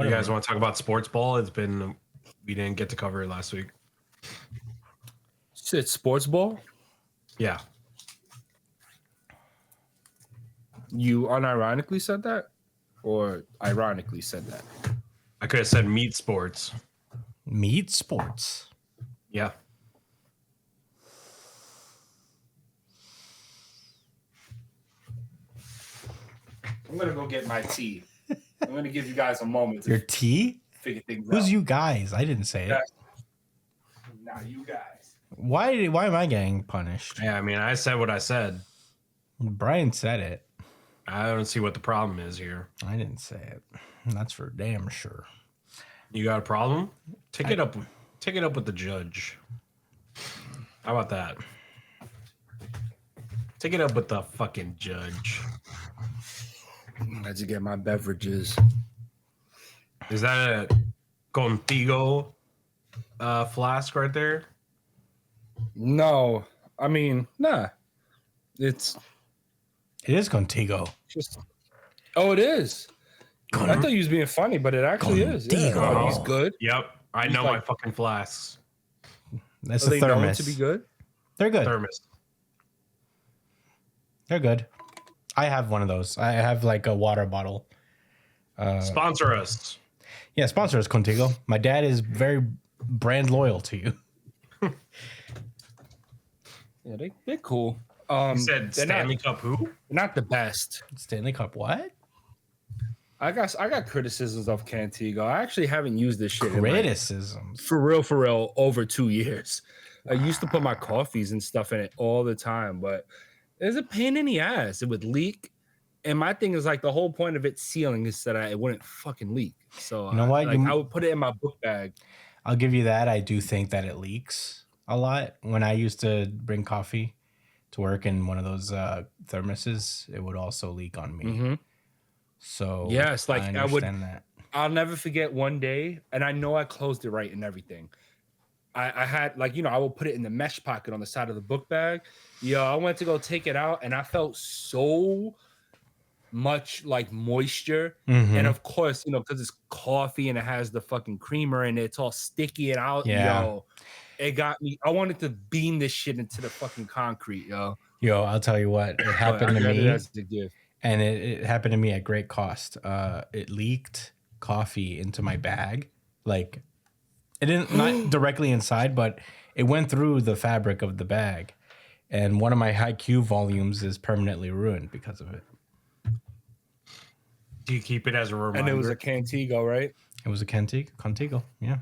You guys want to talk about sports ball? We didn't get to cover it last week. It's sports ball? Yeah. You unironically said that? Or ironically said that? I could have said meat sports. Meat sports. Yeah. I'm going to go get my tea. I'm going to give you guys a moment. Your tea? Figure things out. Who's you guys? I didn't say it. Nah, you guys. Why am I getting punished? Yeah, I mean, I said what I said. Brian said it. I don't see what the problem is here. I didn't say it. That's for damn sure. You got a problem? Take it up with the judge. How about that? Take it up with the fucking judge. I had to get my beverages. Is that a Contigo flask right there? No, I mean, nah. It is Contigo. Just. Oh, it is. I thought you was being funny, but it actually is. Yeah. Oh, he's good. Yep. I know my fucking flasks. That's Are a they known thermos. to be good? They're good. Thermos. They're good. I have one of those. I have like a water bottle. Sponsor us. Yeah, sponsor us, Contigo. My dad is very brand loyal to you. Yeah, they're cool. You said Stanley Cup who? Not the best. Stanley Cup what? I got criticisms of Contigo. I actually haven't used this shit Criticisms. for real over 2 years. I used to put my coffees and stuff in it all the time, but it's a pain in the ass. It would leak. And my thing is like the whole point of it sealing is that it wouldn't fucking leak. So you know what? I would put it in my book bag. I'll give you that. I do think that it leaks a lot. When I used to bring coffee to work in one of those thermoses, it would also leak on me. Mm-hmm. So yes, like I understand that. I'll never forget one day, and I know I closed it right and everything. I had like, I will put it in the mesh pocket on the side of the book bag. I went to go take it out, and I felt so much like moisture. Mm-hmm. And of course, because it's coffee and it has the fucking creamer and it's all sticky and out. Yeah. It got me. I wanted to beam this shit into the fucking concrete, yo. I'll tell you what, it happened to me. As a gift. And it happened to me at great cost. It leaked coffee into my bag. Like, it didn't, not directly inside, but it went through the fabric of the bag. And one of my high-Q volumes is permanently ruined because of it. Do you keep it as a reminder? And it was a Contigo, right? It was a Contigo, yeah.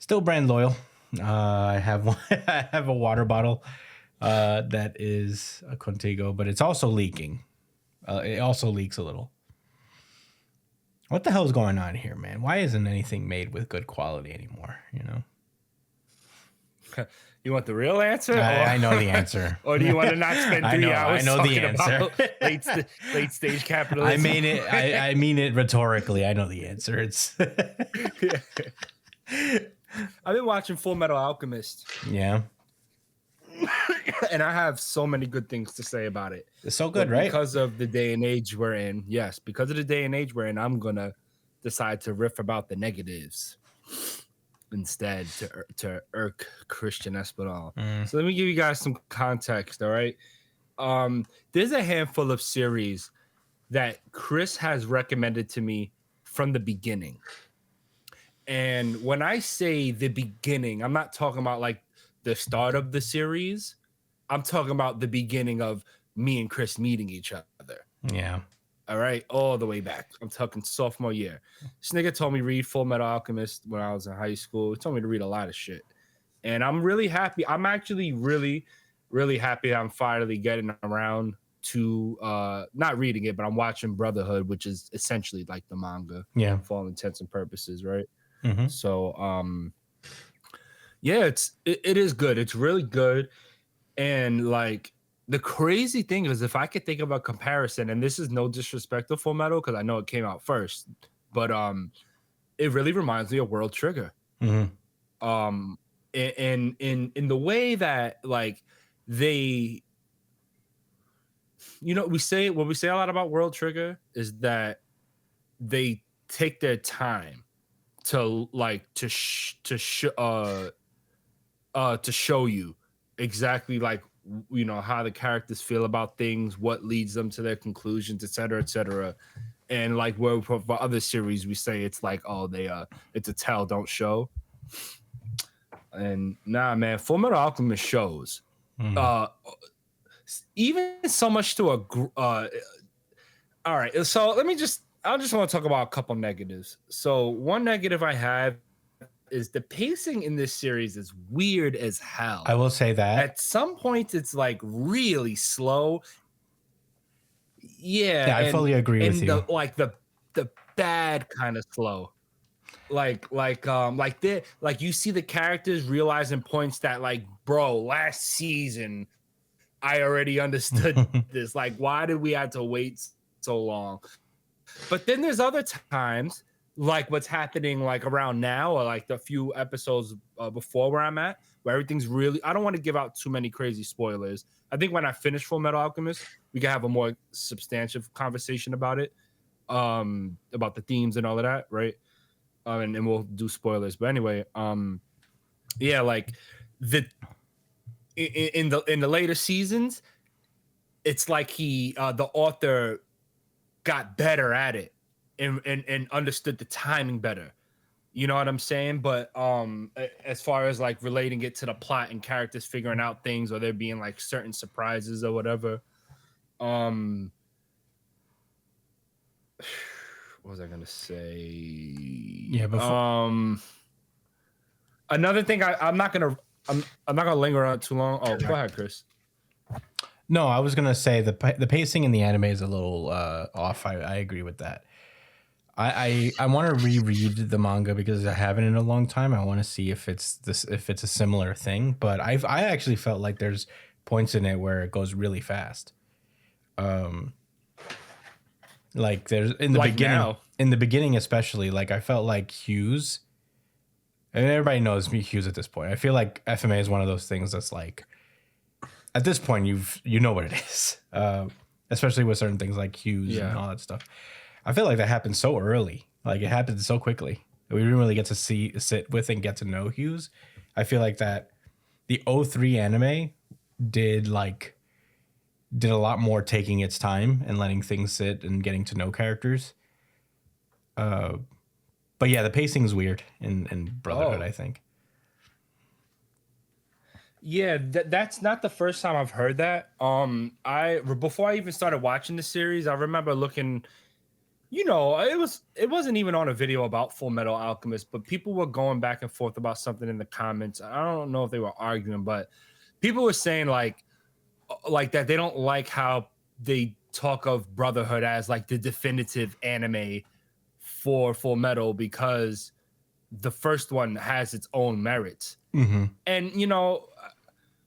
Still brand loyal. I have one. I have a water bottle that is a Contigo, but it's also leaking. It also leaks a little. What the hell is going on here, man? Why isn't anything made with good quality anymore? You want the real answer? I know the answer. Or do you want to not spend 3 hours talking about late stage capitalism? I mean it rhetorically. I know the answer. It's. I've been watching Full Metal Alchemist. Yeah. And I have so many good things to say about it. It's so good, right? Because of the day and age we're in. Yes, because of the day and age we're in, I'm going to decide to riff about the negatives instead to irk Christian Espinal. So let me give you guys some context, all right? There's a handful of series that Chris has recommended to me from the beginning. And when I say the beginning, I'm not talking about like the start of the series. I'm talking about the beginning of me and Chris meeting each other. Yeah. All right. All the way back. I'm talking sophomore year. This nigga told me read Full Metal Alchemist when I was in high school. He told me to read a lot of shit. And I'm really happy. I'm actually really, really happy I'm finally getting around to not reading it, but I'm watching Brotherhood, which is essentially like the manga. Yeah. For all intents and purposes, right? Mm-hmm. So yeah, it is good. It's really good. And like the crazy thing is, if I could think of a comparison, and this is no disrespect to Full Metal because I know it came out first, but it really reminds me of World Trigger. Mm-hmm. In the way that like they, we say a lot about World Trigger is that they take their time to like to show you exactly like how the characters feel about things, what leads them to their conclusions, et cetera, and like where for other series we say it's like, oh, it's a tell don't show. And nah, man, Fullmetal Alchemist shows even so much to a all right, so I just want to talk about a couple negatives. So one negative I have is the pacing in this series is weird as hell. I will say that at some points it's like really slow. Yeah, I fully agree with you. The bad kind of slow. Like you see the characters realizing points that like, bro, last season I already understood this. Like, why did we have to wait so long? But then there's other times, like what's happening like around now, or like the few episodes before where I'm at, where everything's really. I don't want to give out too many crazy spoilers. I think when I finish Fullmetal Alchemist, we can have a more substantive conversation about it, about the themes and all of that, right? And we'll do spoilers. But anyway, yeah, like in the later seasons, it's like the author got better at it and understood the timing better. You know what I'm saying? But as far as like relating it to the plot and characters figuring out things, or there being like certain surprises or whatever, what was I gonna say? Yeah, before another thing I'm not gonna linger on it too long. Oh, go ahead, Chris. No, I was gonna say the pacing in the anime is a little off. I agree with that. I want to reread the manga because I haven't in a long time. I want to see if it's a similar thing. But I actually felt like there's points in it where it goes really fast. Like there's in the beginning especially, like I felt like Hughes, and everybody knows me Hughes at this point. I feel like FMA is one of those things that's like, at this point you know what it is, especially with certain things like Hughes and all that stuff. I feel like that happened so early, like it happened so quickly. We didn't really get to sit with and get to know Hughes. I feel like that the 03 anime did a lot more taking its time and letting things sit and getting to know characters. But yeah, the pacing is weird in Brotherhood, I think. Yeah, that's not the first time I've heard that. Before I even started watching the series, I remember looking, it wasn't even on a video about Fullmetal Alchemist, but people were going back and forth about something in the comments. I don't know if they were arguing, but people were saying like that they don't like how they talk of Brotherhood as like the definitive anime for Fullmetal because the first one has its own merits. Mm-hmm. And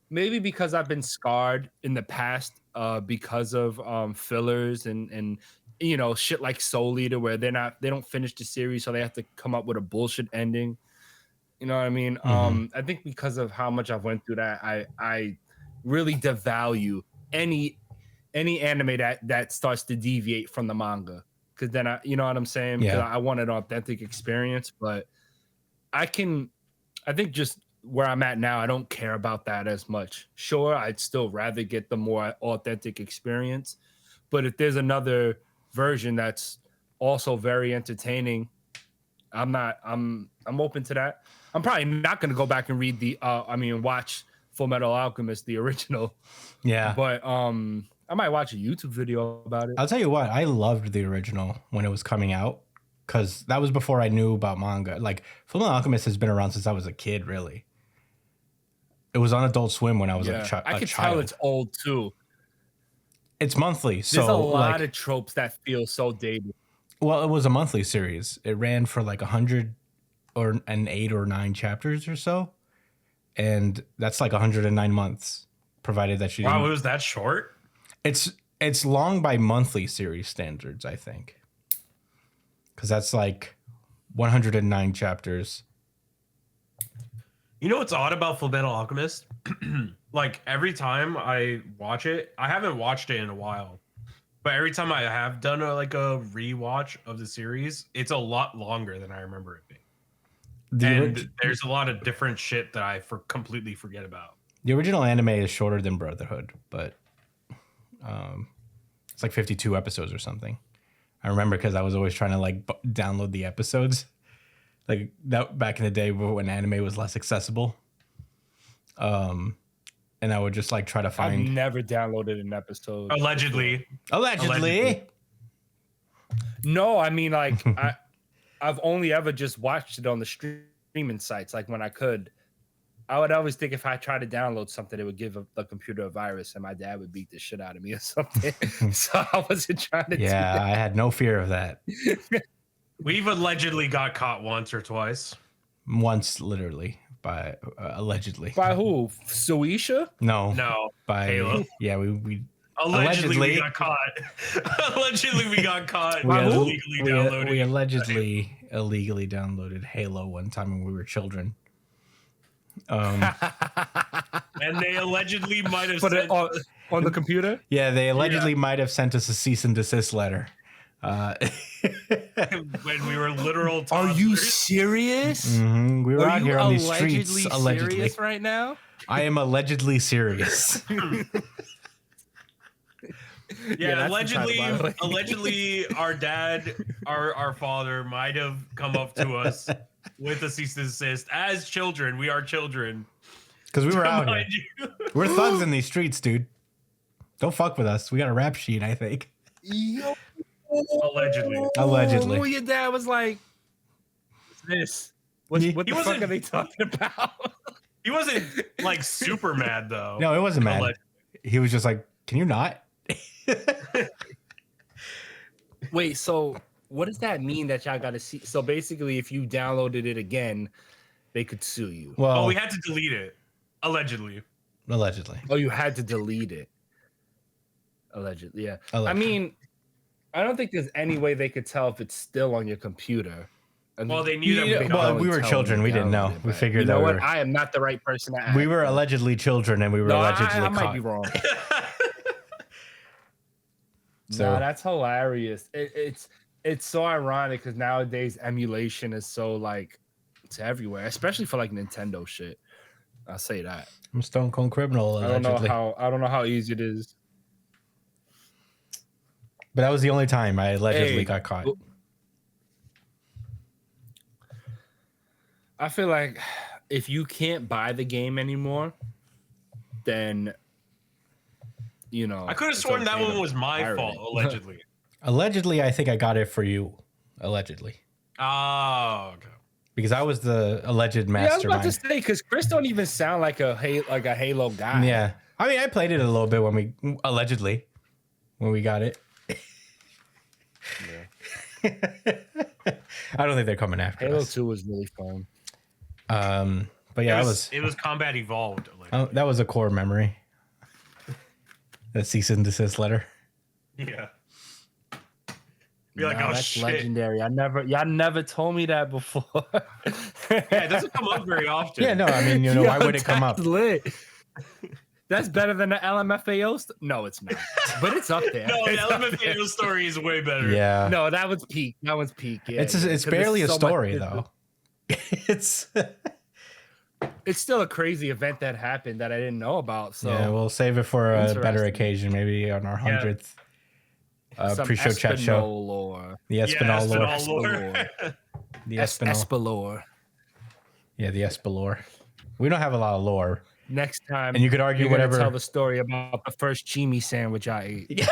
maybe because I've been scarred in the past because of fillers and shit like Soul Eater, where they don't finish the series, so they have to come up with a bullshit ending. You know what I mean? Mm-hmm. I think because of how much I've went through that, I really devalue any anime that starts to deviate from the manga, because then you know what I'm saying? Yeah. I want an authentic experience, but I think just where I'm at now, I don't care about that as much. Sure, I'd still rather get the more authentic experience, but if there's another version that's also very entertaining, I'm open to that. I'm probably not going to go back and read watch Fullmetal Alchemist, the original. Yeah. But I might watch a YouTube video about it. I'll tell you what, I loved the original when it was coming out, because that was before I knew about manga. Like, Fullmetal Alchemist has been around since I was a kid, really. It was on Adult Swim when I was a child. I could tell it's old too. It's monthly, so there's a lot of tropes that feel so dated. Well, it was a monthly series. It ran for like 108 or 9 chapters or so, and that's like 109 months, provided that you. Wow, it was that short. It's long by monthly series standards, I think, because that's like 109 chapters. You know what's odd about Fullmetal Alchemist? Like every time I watch it, I haven't watched it in a while, But every time I have done a rewatch of the series, it's a lot longer than I remember it being. And there's a lot of different shit that I completely forget about. The original anime is shorter than Brotherhood, but it's like 52 episodes or something. I remember because I was always trying to like download the episodes, like that back in the day when anime was less accessible. And I would just like try to I've find. never downloaded an episode. Allegedly. No, I mean like I've only ever just watched it on the streaming sites. Like when I could, I would always think if I tried to download something, it would give the computer a virus, and my dad would beat the shit out of me or something. So I wasn't trying to. Yeah, do that. I had no fear of that. We've allegedly got caught once or twice. Once, literally, by allegedly. By who? Suisha? No, by Halo. Yeah, we allegedly we got caught. Allegedly we got caught. We illegally downloading. We allegedly illegally downloaded Halo one time when we were children. And they allegedly might have Put sent it on the computer. Yeah, they allegedly might have sent us a cease and desist letter. When we were literal toddlers. Are you serious? Mm-hmm. We were Are out you here on these streets. Allegedly, serious right now. I am allegedly serious. Yeah, allegedly, our dad, our father might have come up to us with a cease and desist. As children, we are children. Because we were out here. We're thugs in these streets, dude. Don't fuck with us. We got a rap sheet, I think. Yo. Allegedly. Oh, your dad was like, "What's this? What the fuck are they talking about?" He wasn't like super mad though. No, it wasn't mad. He was just like, "Can you not?" Wait, so what does that mean that y'all got to see? So basically, if you downloaded it again, they could sue you. Well, we had to delete it. Allegedly. Oh, you had to delete it. Allegedly, yeah. Allegedly. I mean, I don't think there's any way they could tell if it's still on your computer. Well, they knew that we were children. We didn't know. We figured you know what? I am not the right person to ask. We were allegedly children, and we were allegedly I caught. might be wrong. So no, that's hilarious. It's so ironic because nowadays emulation is so like it's everywhere, especially for like Nintendo shit. I'll say that. I'm Stone Cold Criminal. Allegedly. I don't know how easy it is. But that was the only time I allegedly got caught. I feel like if you can't buy the game anymore, then you know. I could have sworn that one was my fault, allegedly. Allegedly, I think I got it for you. Allegedly. Oh, okay. Because I was the alleged mastermind. Yeah, I was about to say because Chris don't even sound like a Halo guy. Yeah, I mean, I played it a little bit when we got it. Yeah. I don't think they're coming after Halo us. 2 was really fun. But yeah, it was Combat Evolved. That was a core memory. That cease and desist letter. Yeah. Be like, oh that's shit. Legendary. Y'all never told me that before. Yeah, it doesn't come up very often. Yeah, no, I mean, why would it come up? Lit. That's better than the LMFAO. No, it's not. But it's up there. No, the LMFAO story is way better. Yeah. No, that was peak. Yeah, it's barely a story though. It's still a crazy event that happened that I didn't know about. So yeah, we'll save it for a better occasion, maybe on our 100th pre-show chat show. Lore. The Espinal lore. The Espilore. Yeah, the Espilore. We don't have a lot of lore. Next time, and you could argue whatever. Tell the story about the first Chimi sandwich I ate.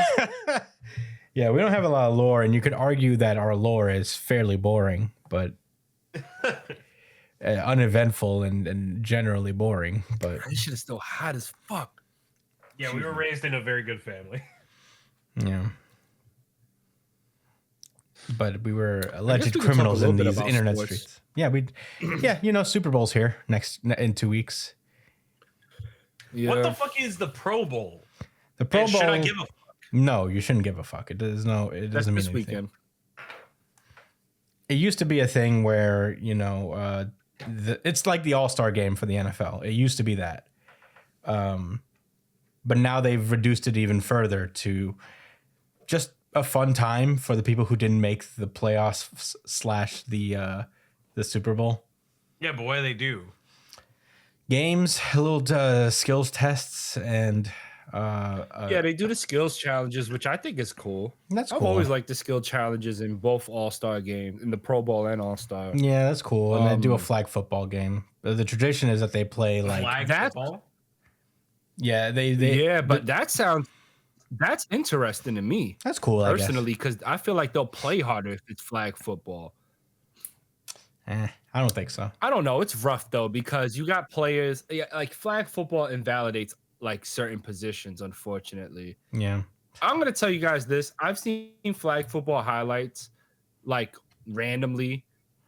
Yeah, we don't have a lot of lore, and you could argue that our lore is fairly boring, but uneventful and generally boring. But this shit is still hot as fuck. Yeah, we were raised in a very good family. Yeah. But we were alleged criminals in these internet streets. Yeah, Super Bowl's here in 2 weeks. Yeah. What the fuck is the Pro Bowl? The Pro Bowl. Should I give a fuck? No, you shouldn't give a fuck. It doesn't mean anything. Weekend. It used to be a thing where it's like the All-Star game for the NFL. It used to be that, but now they've reduced it even further to just a fun time for the people who didn't make the playoffs / the Super Bowl. Yeah, but what do they do? Games, little skills tests, and yeah, they do the skills challenges, which I think is cool. That's I've cool. always liked the skill challenges in both All-Star games, in the Pro Bowl and All-Star. Yeah, that's cool. And they do a flag football game. The tradition is that they play like Flag football. Yeah, but that's interesting to me. That's cool, personally, because I feel like they'll play harder if it's flag football. I don't think so. I don't know. It's rough though, because you got players like flag football invalidates like certain positions, unfortunately. Yeah. I'm gonna tell you guys this. I've seen flag football highlights like randomly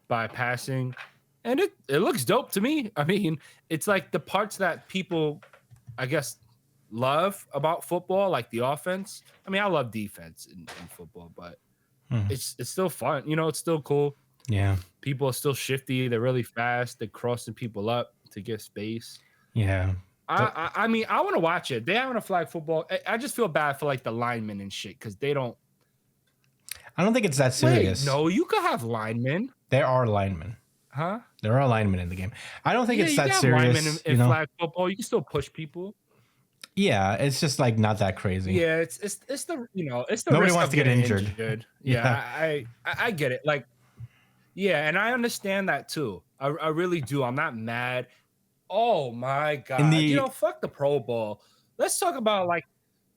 by passing, and it looks dope to me. I mean, it's like the parts that people, I guess, love about football, like the offense. I mean, I love defense in football, but it's still fun. You know, it's still cool. Yeah. People are still shifty. They're really fast. They're crossing people up to get space. Yeah. I mean, I want to watch it. They having a flag football. I just feel bad for like the linemen and shit because they don't. I don't think it's that serious. Wait, no, you could have linemen. There are linemen. Huh? There are linemen in the game. I don't think it's that serious. Linemen in flag football, you can still push people. Yeah, it's just like not that crazy. Yeah, it's the it's the nobody risk wants of to get injured. Yeah, I get it. Like, yeah, and I understand that too. I really do. I'm not mad. Oh my god! Fuck the Pro Bowl. Let's talk about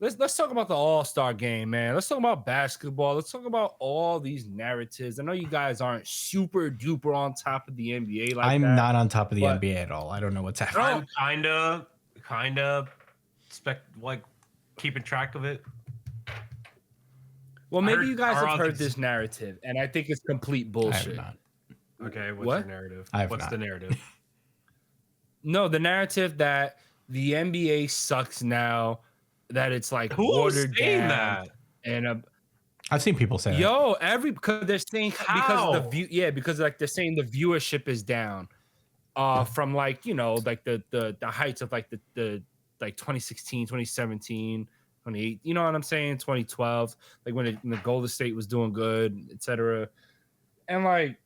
let's talk about the All-Star game, man. Let's talk about basketball. Let's talk about all these narratives. I know you guys aren't super duper on top of the NBA. I'm not on top of the NBA at all. I don't know what's happening. I'm kind of keeping track of it. Well, maybe you guys have heard this narrative, and I think it's complete bullshit. I have not. Okay, what's your narrative? What's the narrative? No, the narrative that the NBA sucks now, that it's like watered down. That? And I've seen people say that. Because they're saying How? because of the because like they're saying the viewership is down, from like like the heights of like the like 2016, 2017, 2018, you know what I'm saying, 2012, like when the Golden State was doing good, etc. And like,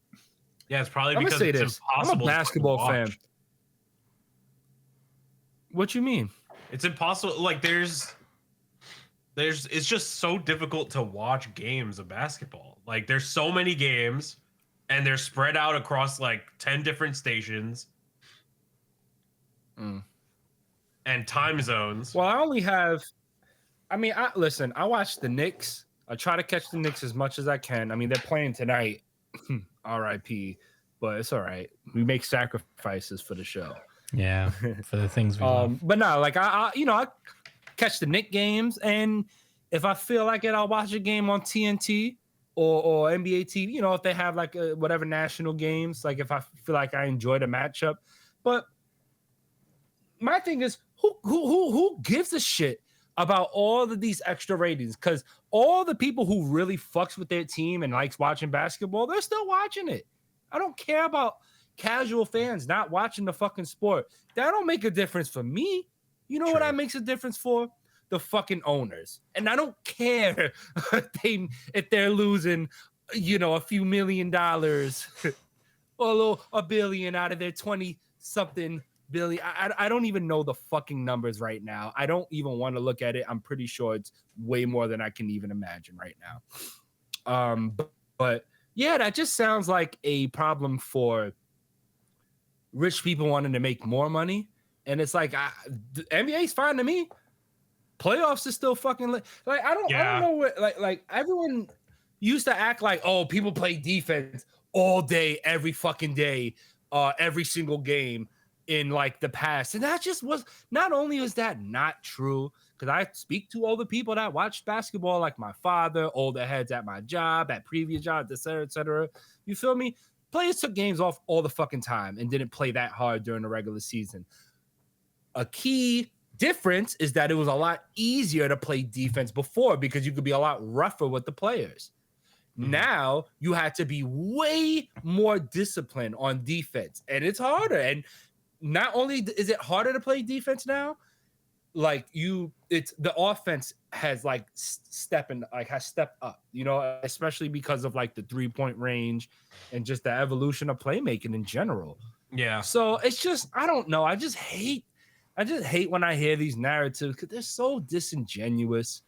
yeah, it's probably I'm because gonna say it's this. impossible. I'm a basketball fan. What you mean? It's impossible. Like it's just so difficult to watch games of basketball. Like there's so many games and they're spread out across like 10 different stations and time zones. Well, I only have, I watch the Knicks. I try to catch the Knicks as much as I can. I mean, they're playing tonight, RIP, but it's all right. We make sacrifices for the show. Yeah, for the things we love. But no, like I catch the Knicks games, and if I feel like it, I'll watch a game on TNT or NBA TV. If they have like whatever national games, like if I feel like I enjoy the matchup. But my thing is, who gives a shit about all of these extra ratings? Because all the people who really fucks with their team and likes watching basketball, they're still watching it. I don't care about casual fans not watching the fucking sport. That don't make a difference for me. You know what that makes a difference for? The fucking owners. And I don't care if they're losing, a few $1 million or a billion out of their 20-something billion. I don't even know the fucking numbers right now. I don't even want to look at it. I'm pretty sure it's way more than I can even imagine right now. But yeah, that just sounds like a problem for rich people wanting to make more money. And it's like, the NBA's fine to me. Playoffs is still fucking like I don't know what like everyone used to act like, oh, people play defense all day, every fucking day, every single game in like the past. And that just was, not only is that not true, because I speak to older people that watch basketball, like my father, older heads at my job, at previous jobs, et cetera, et cetera. You feel me? Players took games off all the fucking time and didn't play that hard during the regular season. A key difference is that it was a lot easier to play defense before because you could be a lot rougher with the players. Now you had to be way more disciplined on defense, and it's harder. And not only is it harder to play defense now, like it's the offense has like stepped up, you know, especially because of like the 3-point range and just the evolution of playmaking in general. Yeah. So it's just, I don't know. I just hate when I hear these narratives because they're so disingenuous.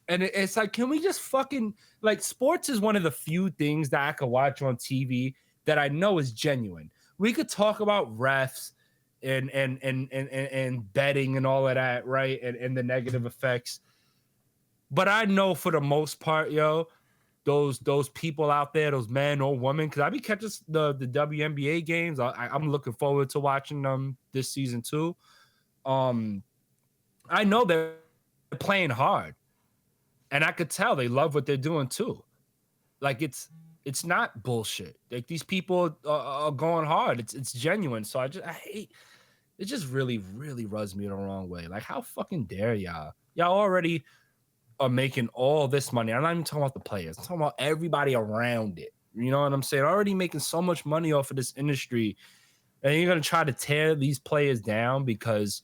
And it's like, can we just fucking, like, sports is one of the few things that I could watch on TV that I know is genuine. We could talk about refs and betting and all of that, right? And the negative effects. But I know for the most part, yo, those people out there, those men or women, because I be catching the WNBA games. I'm looking forward to watching them this season too. I know they're playing hard, and I could tell they love what they're doing too. Like it's not bullshit. Like these people are going hard. It's genuine. So I hate it. Just really rubs me the wrong way. Like how fucking dare y'all? Y'all already are making all this money. I'm not even talking about the players. I'm talking about everybody around it. You know what I'm saying? Already making so much money off of this industry, and you're gonna try to tear these players down because,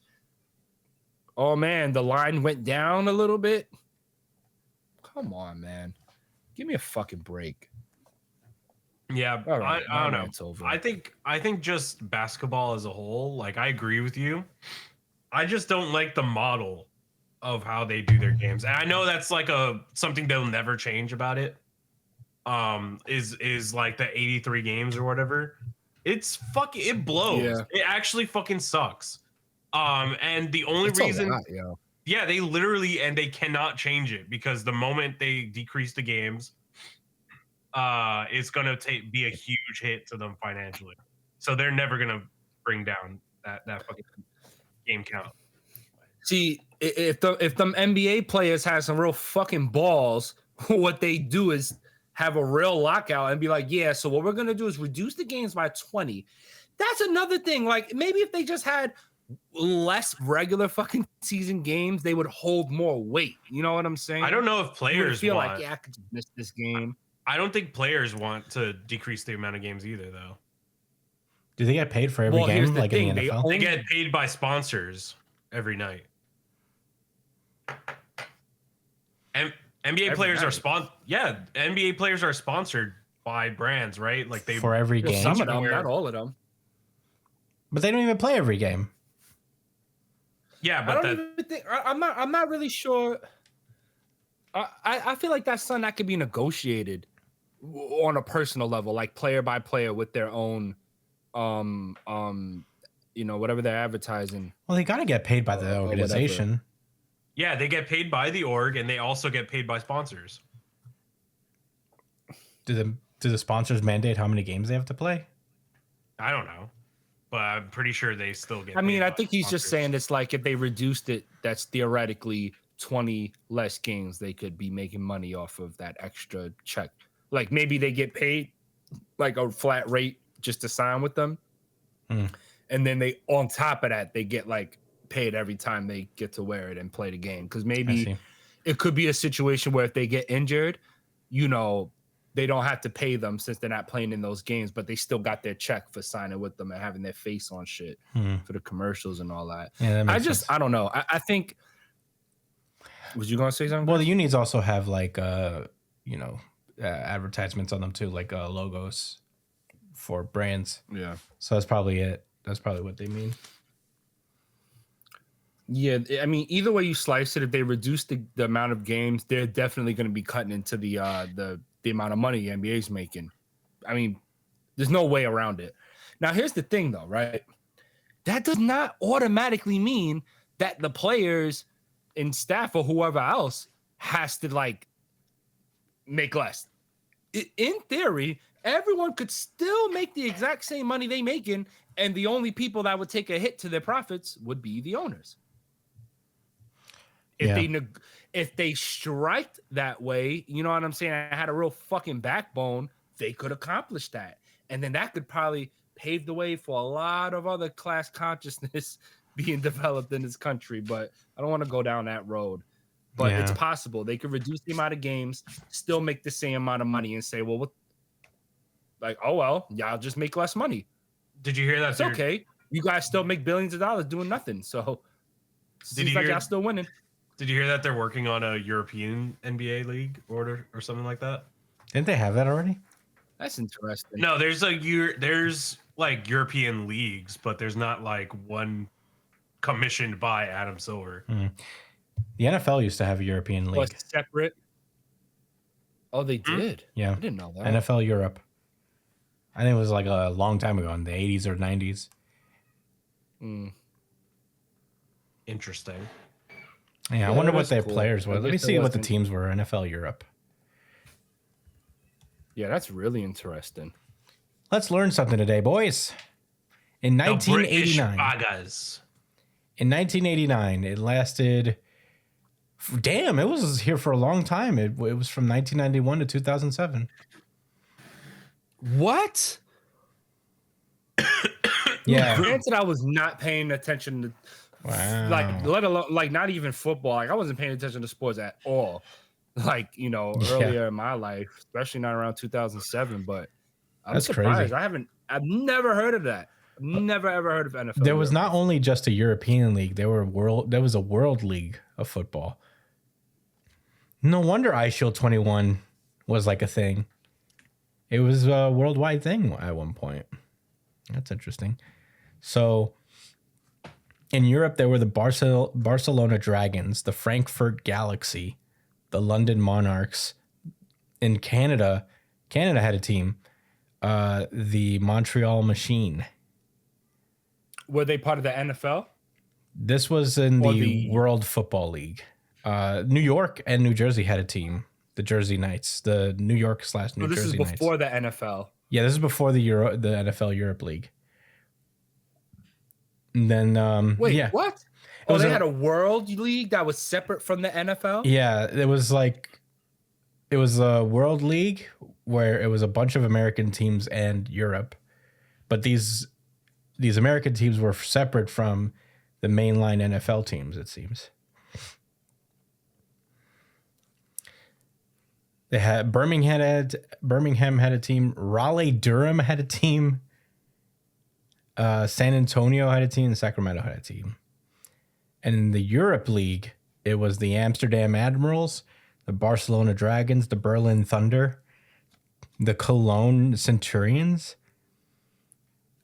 oh man, the line went down a little bit. Come on, man. Give me a fucking break. Yeah, right, I don't know. It's over. I think just basketball as a whole, like I agree with you. I just don't like the model of how they do their games. And I know that's like something they'll never change about it. Is like the 83 games or whatever. It's fucking, it blows. Yeah. It actually fucking sucks. And the only reason yeah, they literally, and they cannot change it because the moment they decrease the games, it's gonna be a huge hit to them financially. So they're never gonna bring down that fucking game count. See, if them NBA players have some real fucking balls, what they do is have a real lockout and be like, yeah, so what we're gonna do is reduce the games by 20. That's another thing. Like maybe if they just had less regular fucking season games, they would hold more weight. You know what I'm saying? I don't know if players feel like, yeah, I could just miss this game. I don't think players want to decrease the amount of games either, though. Do they get paid for every game like in the NFL? They get paid by sponsors every night. And NBA players are NBA players are sponsored by brands, right? Like they for every game. Some of them, not all of them. But they don't even play every game. Yeah, but I'm not really sure. I feel like that's something that could be negotiated on a personal level, like player by player with their own you know, whatever they're advertising. Well, they gotta get paid by the organization. Yeah, they get paid by the org, and they also get paid by sponsors. Do the sponsors mandate how many games they have to play? I don't know, but I'm pretty sure they still get. I mean, I think he's just saying it's like if they reduced it, that's theoretically 20 less games they could be making money off of that extra check. Like maybe they get paid like a flat rate just to sign with them, and then they on top of that they get like paid every time they get to wear it and play the game. Because maybe it could be a situation where if they get injured, you know, they don't have to pay them since they're not playing in those games, but they still got their check for signing with them and having their face on shit for the commercials and all that. Yeah, I don't know. I think. Was you gonna say something? Well, the unions also have like advertisements on them too, like logos for brands. Yeah. So that's probably it. That's probably what they mean. Yeah, I mean, either way you slice it, if they reduce the amount of games, they're definitely going to be cutting into the amount of money the NBA's making. I mean, there's no way around it. Now, here's the thing, though, right? That does not automatically mean that the players and staff or whoever else has to like make less. In theory, everyone could still make the exact same money they making, and the only people that would take a hit to their profits would be the owners. If they striked that way, you know what I'm saying? I had a real fucking backbone. They could accomplish that, and then that could probably pave the way for a lot of other class consciousness being developed in this country. But I don't want to go down that road. But it's possible they could reduce the amount of games, still make the same amount of money, and say, "Well, what? Like, oh well, y'all just make less money." Did you hear that? It's okay. You guys still make billions of dollars doing nothing. So. Seems like y'all still winning. Did you hear that they're working on a European NBA league order or something like that? Didn't they have that already? That's interesting. No, there's like European leagues, but there's not like one commissioned by Adam Silver. The NFL used to have a European league. Was separate. Oh, they did. Yeah, I didn't know that. NFL Europe. I think it was like a long time ago in the 80s or 90s. Interesting. Yeah, I wonder what their cool. players were. Let me see what the teams were. NFL Europe. Yeah, that's really interesting. Let's learn something today, boys. In 1989. In 1989, it lasted. Damn, it was here for a long time. It was from 1991 to 2007. What? Yeah. Granted, I was not paying attention to, like, let alone, like, not even football. Like, I wasn't paying attention to sports at all. Like, you know, earlier in my life, especially not around 2007 . But I'm surprised. Crazy. I've never heard of that. I've never ever heard of NFL. There was not only just a European league. There was a world league of football. No wonder iShield 21 was like a thing. It was a worldwide thing at one point. That's interesting. So in Europe, there were the Barcelona Dragons, the Frankfurt Galaxy, the London Monarchs. In Canada had a team, the Montreal Machine. Were they part of the NFL? This was in the World Football League. New York and New Jersey had a team, the Jersey Knights, the New York / New Jersey Knights. This is before the NFL. Yeah, this is before the NFL Europe League. And then what? Oh, they had a World League that was separate from the NFL? Yeah, it was a World League where it was a bunch of American teams and Europe. But these American teams were separate from the mainline NFL teams, it seems. They had Birmingham had a team, Raleigh-Durham had a team, San Antonio had a team, and Sacramento had a team. And in the Europe League, it was the Amsterdam Admirals, the Barcelona Dragons, the Berlin Thunder, the Cologne Centurions,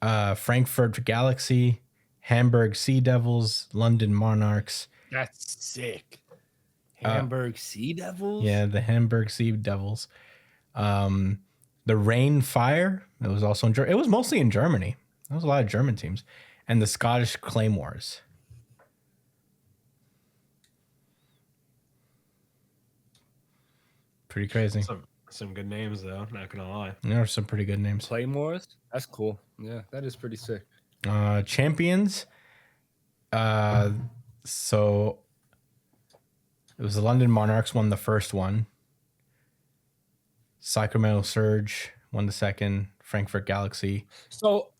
Frankfurt Galaxy, Hamburg Sea Devils, London Monarchs. That's sick. Hamburg Sea Devils? Yeah, the Hamburg Sea Devils. The Rain Fire. It was also it was mostly in Germany. There was a lot of German teams. And the Scottish Claymores. Pretty crazy. Some good names, though. Not going to lie. There are some pretty good names. Claymores? That's cool. Yeah, that is pretty sick. Champions. So it was the London Monarchs won the first one. Sacramento Surge won the second. Frankfurt Galaxy. So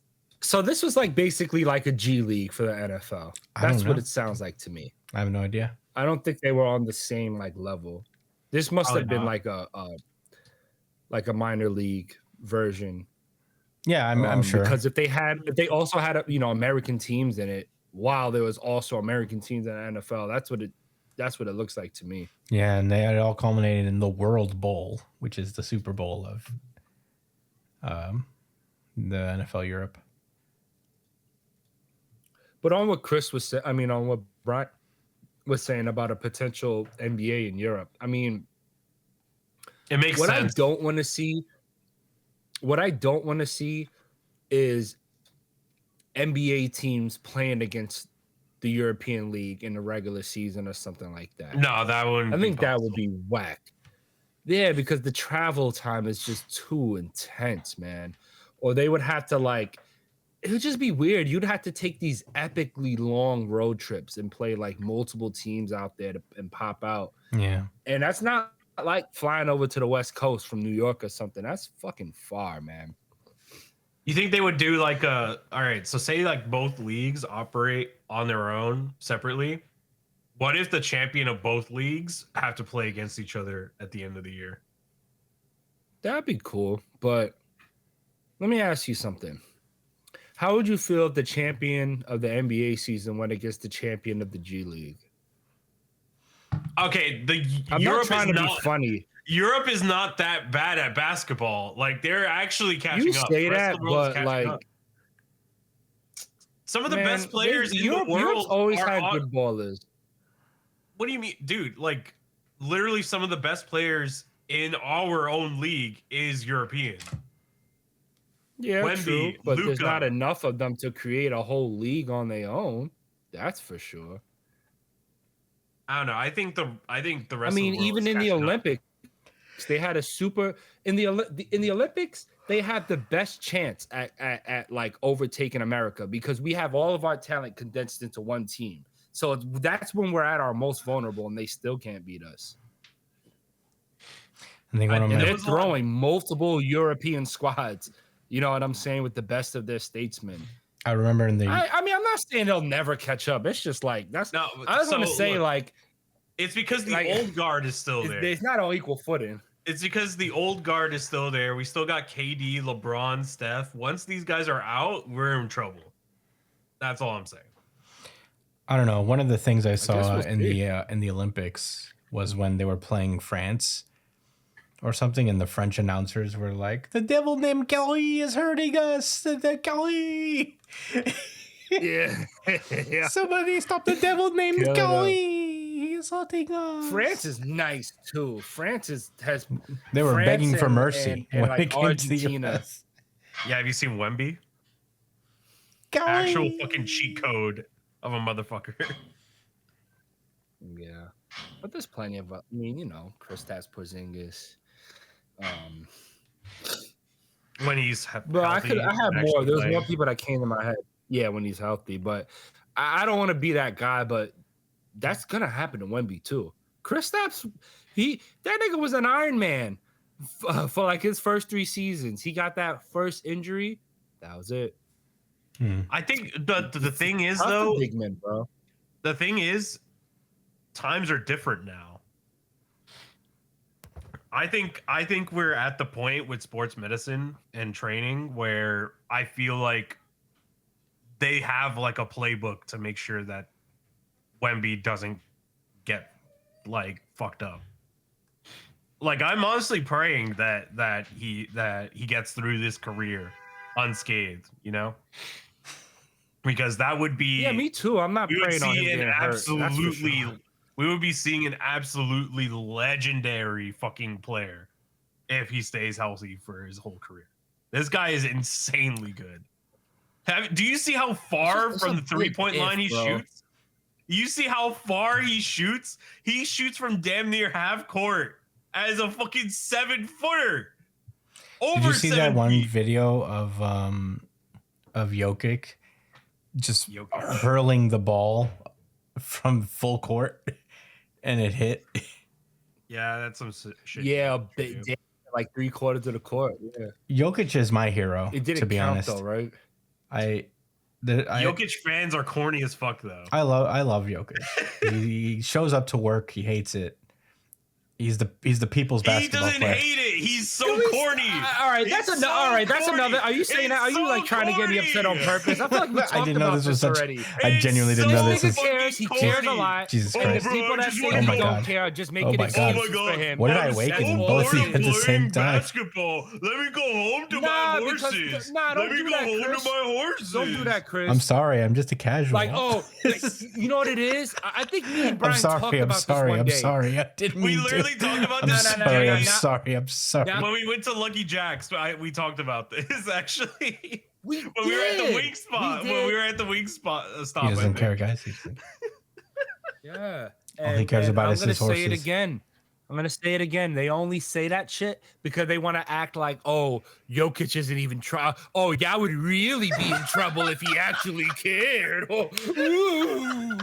this was like basically like a G League for the NFL. That's what it sounds like to me. I have no idea. I don't think they were on the same like level. This must have been like a minor league version. Yeah, I'm sure. Because if they also had American teams in it, while there was also American teams in the NFL, that's what it looks like to me. Yeah, and they had it all culminated in the World Bowl, which is the Super Bowl of the NFL Europe. But on what Chris was saying, on what Brian was saying about a potential NBA in Europe, it makes sense. What I don't want to see is NBA teams playing against the European League in the regular season or something like that. No, that wouldn't. I think that would be whack. Yeah, because the travel time is just too intense, man. Or they would have to it would just be weird. You'd have to take these epically long road trips and play like multiple teams out there and pop out. Yeah. And that's not like flying over to the West Coast from New York or something. That's fucking far, man. You think they would do all right, so say like both leagues operate on their own separately. What if the champion of both leagues have to play against each other at the end of the year? That'd be cool. But let me ask you something. How would you feel if the champion of the NBA season went against the champion of the G League? Okay, I'm Europe not trying is to not be funny. Europe is not that bad at basketball. Like they're actually catching You up. say The rest that, of the world is but catching like, up. Some of the man, best players in Europe's the world always are had on, good ballers. What do you mean, dude? Like literally some of the best players in our own league is European. Yeah, Wemby, true, but there's Luka. not enough of them to create a whole league on their own. That's for sure. I don't know. I think the rest I mean, of the world even is in the catching up. Olympics, they had a super in the Olympics. They had the best chance at like overtaking America because we have all of our talent condensed into one team. So that's when we're at our most vulnerable, and they still can't beat us. And they want And to they're was a lot- throwing multiple European squads. You know what I'm saying? With the best of their statesmen. I remember in the I mean, I'm not saying they'll never catch up. It's just like that's. No, I just want to so, say look, like it's because the like, old guard is still there. it's not on equal footing. It's because the old guard is still there. We still got KD, LeBron, Steph. Once these guys are out, we're in trouble. That's all I'm saying. I don't know. One of the things I saw we'll in the Olympics was when they were playing France or something, and the French announcers were like, "The devil named Kelly is hurting us. The Kelly, Yeah, yeah. somebody stop the devil named Kill it Kelly. He's hurting us." France is nice too. France has. They were France begging for and- mercy and when like it came to the Argentina. US. Yeah, have you seen Wemby? Kelly. Actual fucking cheat code of a motherfucker. Yeah, but there's plenty of. I mean, you know, Kristaps Porzingis. When he's But I healthy, have and more. actually There's playing. more people that came to my head. Yeah, when he's healthy, but I don't want to be that guy. But that's gonna happen to Wemby too. Kristaps, that nigga was an Iron Man for like his first 3 seasons. He got that first injury. That was it. I think the thing is Tough for though, big men, bro. the thing is, times are different now. I think we're at the point with sports medicine and training where I feel like they have like a playbook to make sure that Wemby doesn't get like fucked up. Like I'm honestly praying that he gets through this career unscathed, you know? Because that would be Yeah, me too. I'm not we would praying on him see an getting hurt. That's for absolutely sure. we would be seeing an absolutely legendary fucking player if he stays healthy for his whole career. This guy is insanely good. Do you see how far It's from a the 3-point big line if, he bro. shoots? You see how far he shoots? He shoots from damn near half court as a fucking 7-footer. Did you see that one feet. video of Jokic just Jokic. hurling the ball from full court and it hit? Yeah, that's some shit. Yeah, dude. like 3/4 of the court. Yeah, Jokic is my hero, it didn't to be count honest. though, right? I Jokic fans are corny as fuck though. I love Jokic. he shows up to work. He hates it. He's the people's He basketball doesn't player. hate it. He's so At least- corny. All right, He's that's so all right. That's corny. another. Are you saying It's that? Are you so like trying to get me upset on corny. purpose? I feel like we talked I didn't know about this was such. already. I genuinely didn't know this Nigga is. cares. He cares a lot. Jesus And the Christ. people that say Oh he my don't God. care just make Oh it my God. excuses for him. What did I I'm awaken so both of you bored. at the same time? Basketball. Let me go home to Nah, my because- horses. nah, don't Let me do go that, home Chris. to my horses. Don't do that, Chris. I'm sorry. I'm just a casual. Like, oh, like, you know what it is? I think me and Brian I'm talked sorry. I'm about this sorry. one I'm day. sorry. I didn't We mean literally to. talked about I'm this. sorry. I'm now- sorry. I'm sorry. now- When we went to Lucky Jack's, we talked about this actually. We When we were at the did. wing spot. We When we did. were at the wing spot stop. He I doesn't think. care, guys. He's like, Yeah. All he cares about I'm is gonna his say it horses. again. I'm gonna say it again. They only say that shit because they want to act like, oh, Jokic isn't even try. Oh, y'all would really be in trouble if he actually cared. Oh, ooh.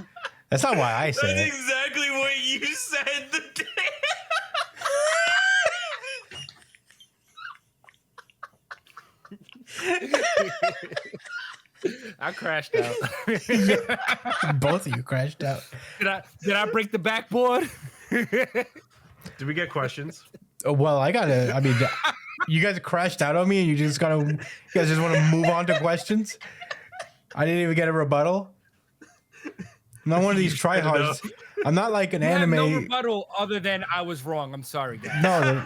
That's not why I say That's it. exactly what you said the day. I crashed out. Both of you crashed out. Did I break the backboard? Did we get questions? Oh, well, I gotta. I mean, you guys crashed out on me, and you guys just want to move on to questions. I didn't even get a rebuttal. I'm not one of these tryhards. I'm not like an You have anime. no rebuttal other than I was wrong. I'm sorry, guys. No.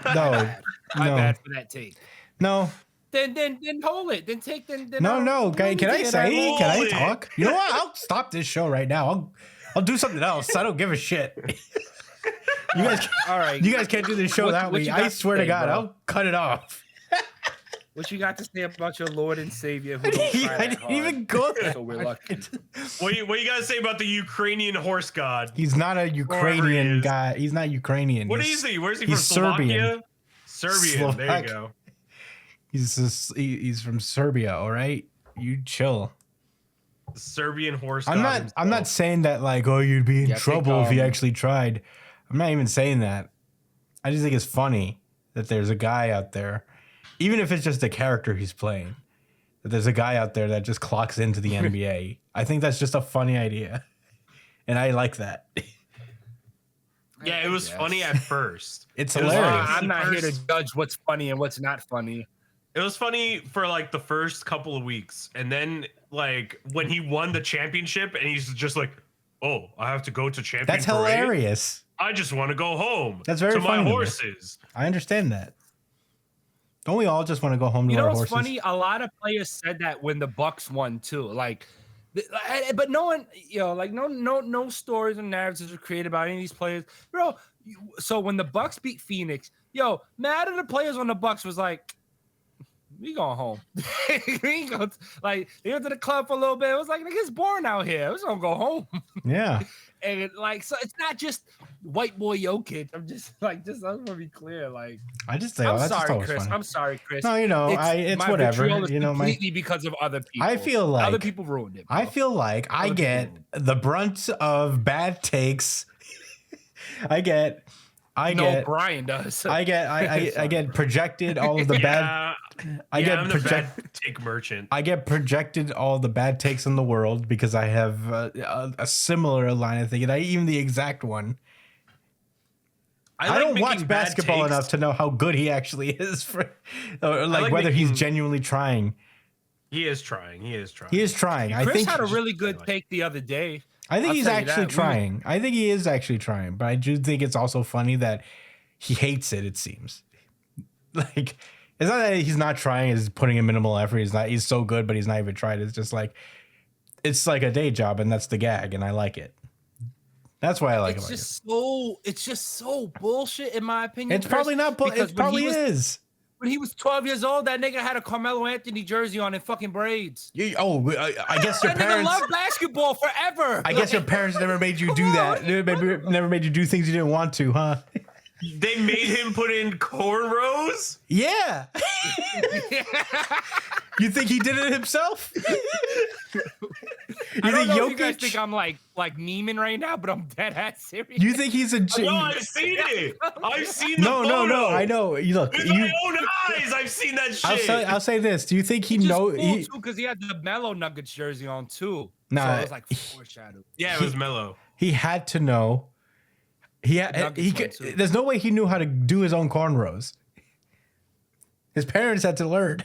My bad for that take. No. Then hold it. Then take. Then No. Can I say? Can I Hold it. talk? You know what? I'll stop this show right now. I'll do something else. I don't give a shit. You guys, all right. you guys can't do this show without me. you I got swear to to say, God, bro? I'll cut it off. What you got to say about your Lord and Savior? Who don't try I that didn't hard? even go there. So we're lucky. What you gotta say about the Ukrainian horse god? He's not a Ukrainian is. guy. He's not Ukrainian. What He's- is he? Where's he from? he's Serbian. Serbian. There Slovak. you go. He's from Serbia. All right, you chill. The Serbian horse I'm god. not. himself. I'm not saying that like, oh, you'd be in Yeah, I think, trouble if you actually tried. I'm not even saying that. I just think it's funny that there's a guy out there, even if it's just a character he's playing, that there's a guy out there that just clocks into the NBA. I think that's just a funny idea, and I like that. Yeah, it was Yes. funny at first. It's It was hilarious. funny. I'm not here to First- judge what's funny and what's not funny. It was funny for like the first couple of weeks, and then like when he won the championship, and he's just like, "Oh, I have to go to champion That's parade. hilarious. I just want to go home. That's very to funny to my me. horses." I understand that. Don't we all just want to go home to You know our what's horses? funny? A lot of players said that when the Bucks won too. Like, but no one, like no stories and narratives were created about any of these players, bro. So when the Bucks beat Phoenix, mad at the players on the Bucks was like, we going home. We go like they went to the club for a little bit. It was like it's boring out here. We're just gonna go home. Yeah. And so it's not just white boy Jokic. I'm just I just want to be clear. Like, I just say, I'm that's just sorry, always Chris. funny. I'm sorry, Chris. No, it's my whatever. vitriol is You know, completely because of other people. I feel like other people ruined it. I bro. feel like I Other get people. the brunt of bad takes. I get Brian does. I get projected all of the bad I'm the project- bad take merchant. I get projected all the bad takes in the world because I have a similar line of thinking. Even the exact one. I like don't making watch bad basketball takes. enough to know how good he actually is for, or like like whether he's making- genuinely trying. He is trying. He is trying. He is trying. I Chris think had a just- really good take the other day. I think I'll he's tell you actually that. trying. I think he is actually trying, but I do think it's also funny that he hates it. It seems like it's not that he's not trying; it's putting in minimal effort. He's so good, but he's not even trying. It's just like it's like a day job, and that's the gag, and I like it. That's why I like It's it. just so bullshit in my opinion. It's probably not. because It when probably he was- is. When he was 12 years old, that nigga had a Carmelo Anthony jersey on in fucking braids. I guess your That nigga parents. loved basketball forever. I guess your parents never made you do that. Never made you do things you didn't want to, huh? They made him put in cornrows. Yeah. You think he did it himself? I don't know if you guys Jokic- think I'm like memeing right now, but I'm dead ass serious. You think he's a? No, I've seen it. I've seen the No. photo. I know. You look. With my own eyes, I've seen that shit. I'll say this. Do you think he Just know? cool He, too, because he had the Mellow Nuggets jersey on too. Nah, so it was like foreshadowed. Yeah, it was mellow. he had to know. Nuggets He one, could, too. there's no way he knew how to do his own cornrows. His parents had to learn.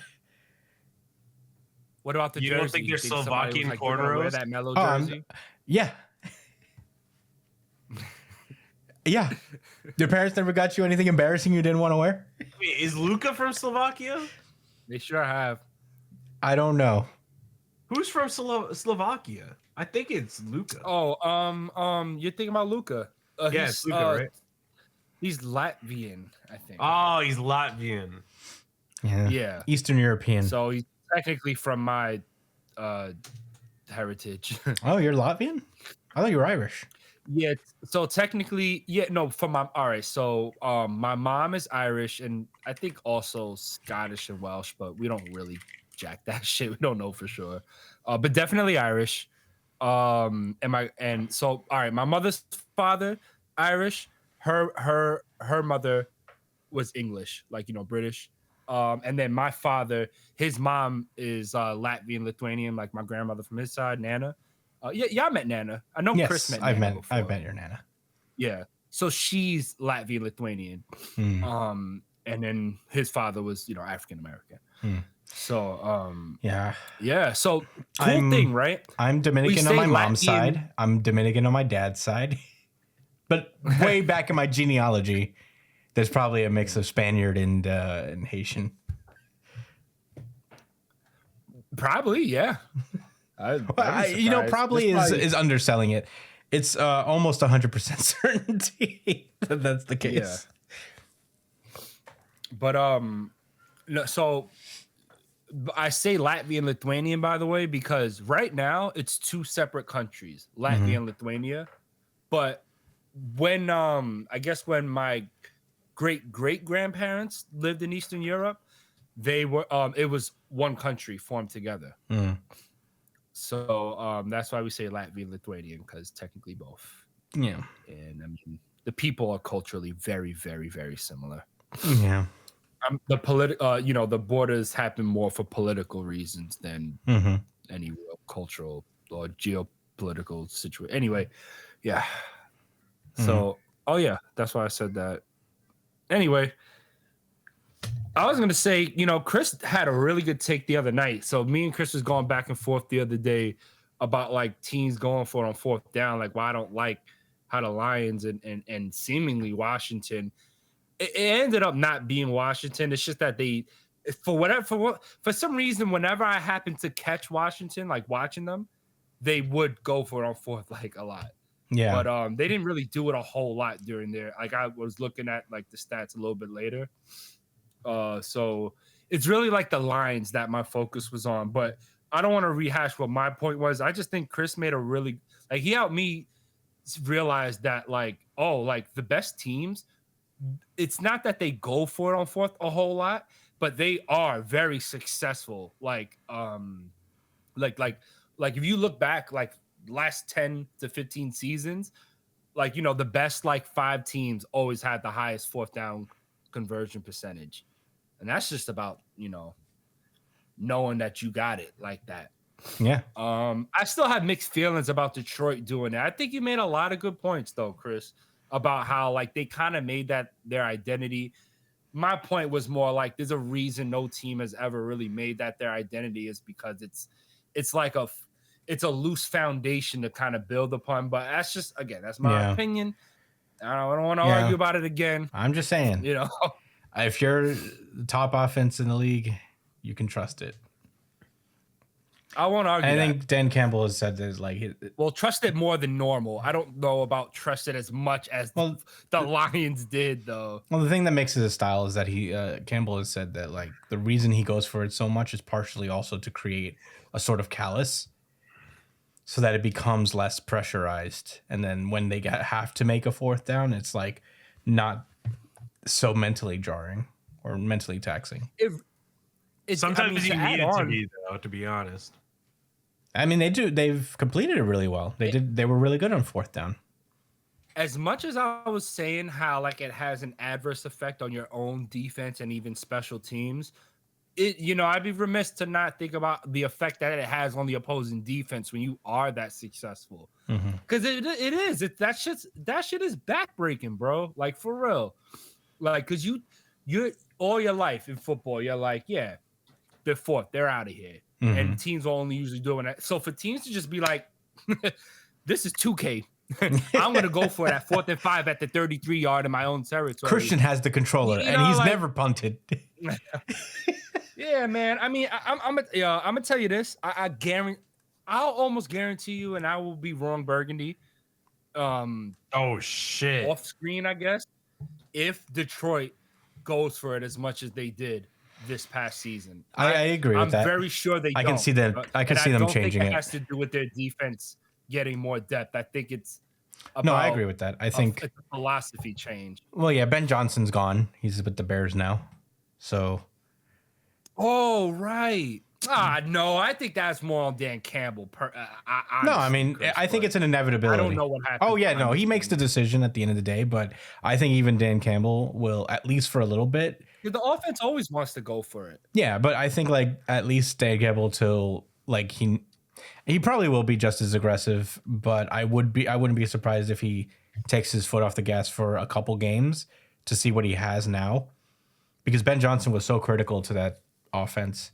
What about the You jersey? don't think they're somebody was Slovakian like, "You're gonna wear cornrows?" that Mellow Oh, jersey? Yeah. Yeah. Your parents never got you anything embarrassing you didn't want to wear? Wait, is Luca from Slovakia? They sure have. I don't know. Who's from Slovakia? I think it's Luca. Oh, you're thinking about Luca. Yeah, it's Luka, right? He's Latvian, I think. Oh, he's Latvian. Yeah. Eastern European. So he's technically from my heritage. Oh, you're Latvian? I thought you were Irish. Yeah. So technically, from my all right. So my mom is Irish and I think also Scottish and Welsh, but we don't really jack that shit. We don't know for sure. But definitely Irish. And so all right, my mother's father, Irish, her mother was English, like British. And then my father, his mom is Latvian, Lithuanian, like my grandmother from his side, Nana. I met Nana. I know Chris Yes, met Nana before. I've met your Nana. Yeah. So she's Latvian, Lithuanian. Hmm. And then his father was, African American. Hmm. So Yeah. So cool I'm- thing, right? I'm Dominican on say my mom's Latvian- side. I'm Dominican on my dad's side. But way back in my genealogy, there's probably a mix of Spaniard and Haitian. Probably, yeah. Probably is underselling it. It's almost 100% certainty that that's the case. But no, so I say Latvia and Lithuanian, by the way, because right now it's two separate countries, Latvia and Lithuania. But when I guess when my great grandparents lived in Eastern Europe, they were it was one country formed together. So that's why we say Latvian Lithuanian, because technically both. Yeah. And I mean the people are culturally very, very, very similar. Yeah. The borders happen more for political reasons than any real cultural or geopolitical situation. Anyway, yeah. So, that's why I said that. Anyway, I was gonna say, Chris had a really good take the other night. So me and Chris was going back and forth the other day about like teams going for it on fourth down. Like, why I don't like how the Lions and seemingly Washington. It ended up not being Washington. It's just that they, for some reason, whenever I happened to catch Washington, like watching them, they would go for it on fourth like a lot. Yeah. But they didn't really do it a whole lot during there. Like I was looking at like the stats a little bit later. So it's really like the Lions that my focus was on. But I don't want to rehash what my point was. I just think Chris made a really he helped me realize that like the best teams, it's not that they go for it on fourth a whole lot, but they are very successful. Like if you look back like last 10 to 15 seasons, the best 5 teams always had the highest fourth down conversion percentage. And that's just about, knowing that you got it like that. Yeah. I still have mixed feelings about Detroit doing that. I think you made a lot of good points though, Chris, about how they kind of made that their identity. My point was more like there's a reason no team has ever really made that their identity, is because it's like it's a loose foundation to kind of build upon. But that's just, again, that's my opinion. I don't want to argue about it again. I'm just saying, if you're the top offense in the league, you can trust it. I won't argue. I think Dan Campbell has said that trust it more than normal. I don't know about trust it as much as the Lions did, though. Well, the thing that makes it a style is that Campbell has said that the reason he goes for it so much is partially also to create a sort of callus, so that it becomes less pressurized. And then when they have to make a fourth down, it's not so mentally jarring or mentally taxing. Sometimes you need it to be, though, to be honest. I mean, they've completed it really well. They were really good on fourth down. As much as I was saying how it has an adverse effect on your own defense and even special teams, I'd be remiss to not think about the effect that it has on the opposing defense when you are that successful. Because it is. That shit is backbreaking, bro. Like, for real. Because you're all your life in football, you're like, yeah, they're fourth, they're out of here. And teams are only usually doing that. So for teams to just be like, this is 2K. I'm going to go for it at 4th and 5 at the 33-yard in my own territory. Christian has the controller, and he's never punted. Yeah, man. I mean, I'm gonna tell you this. I'll almost guarantee you, and I will be wrong, Burgundy. Oh shit. Off screen, I guess. If Detroit goes for it as much as they did this past season, I agree with that. I'm very sure they. I can see that. I can see them changing it. It has to do with their defense getting more depth. I think it's. No, I agree with that. I think it's a philosophy change. Well, yeah, Ben Johnson's gone. He's with the Bears now, so. Oh, right. No, I think that's more on Dan Campbell. No, I mean, I think it's an inevitability. I don't know what happened. Oh, yeah, no, he makes the decision at the end of the day, but I think even Dan Campbell will, at least for a little bit. The offense always wants to go for it. Yeah, but I think, at least Dan Campbell till, he probably will be just as aggressive, but I wouldn't be surprised if he takes his foot off the gas for a couple games to see what he has now. Because Ben Johnson was so critical to that offense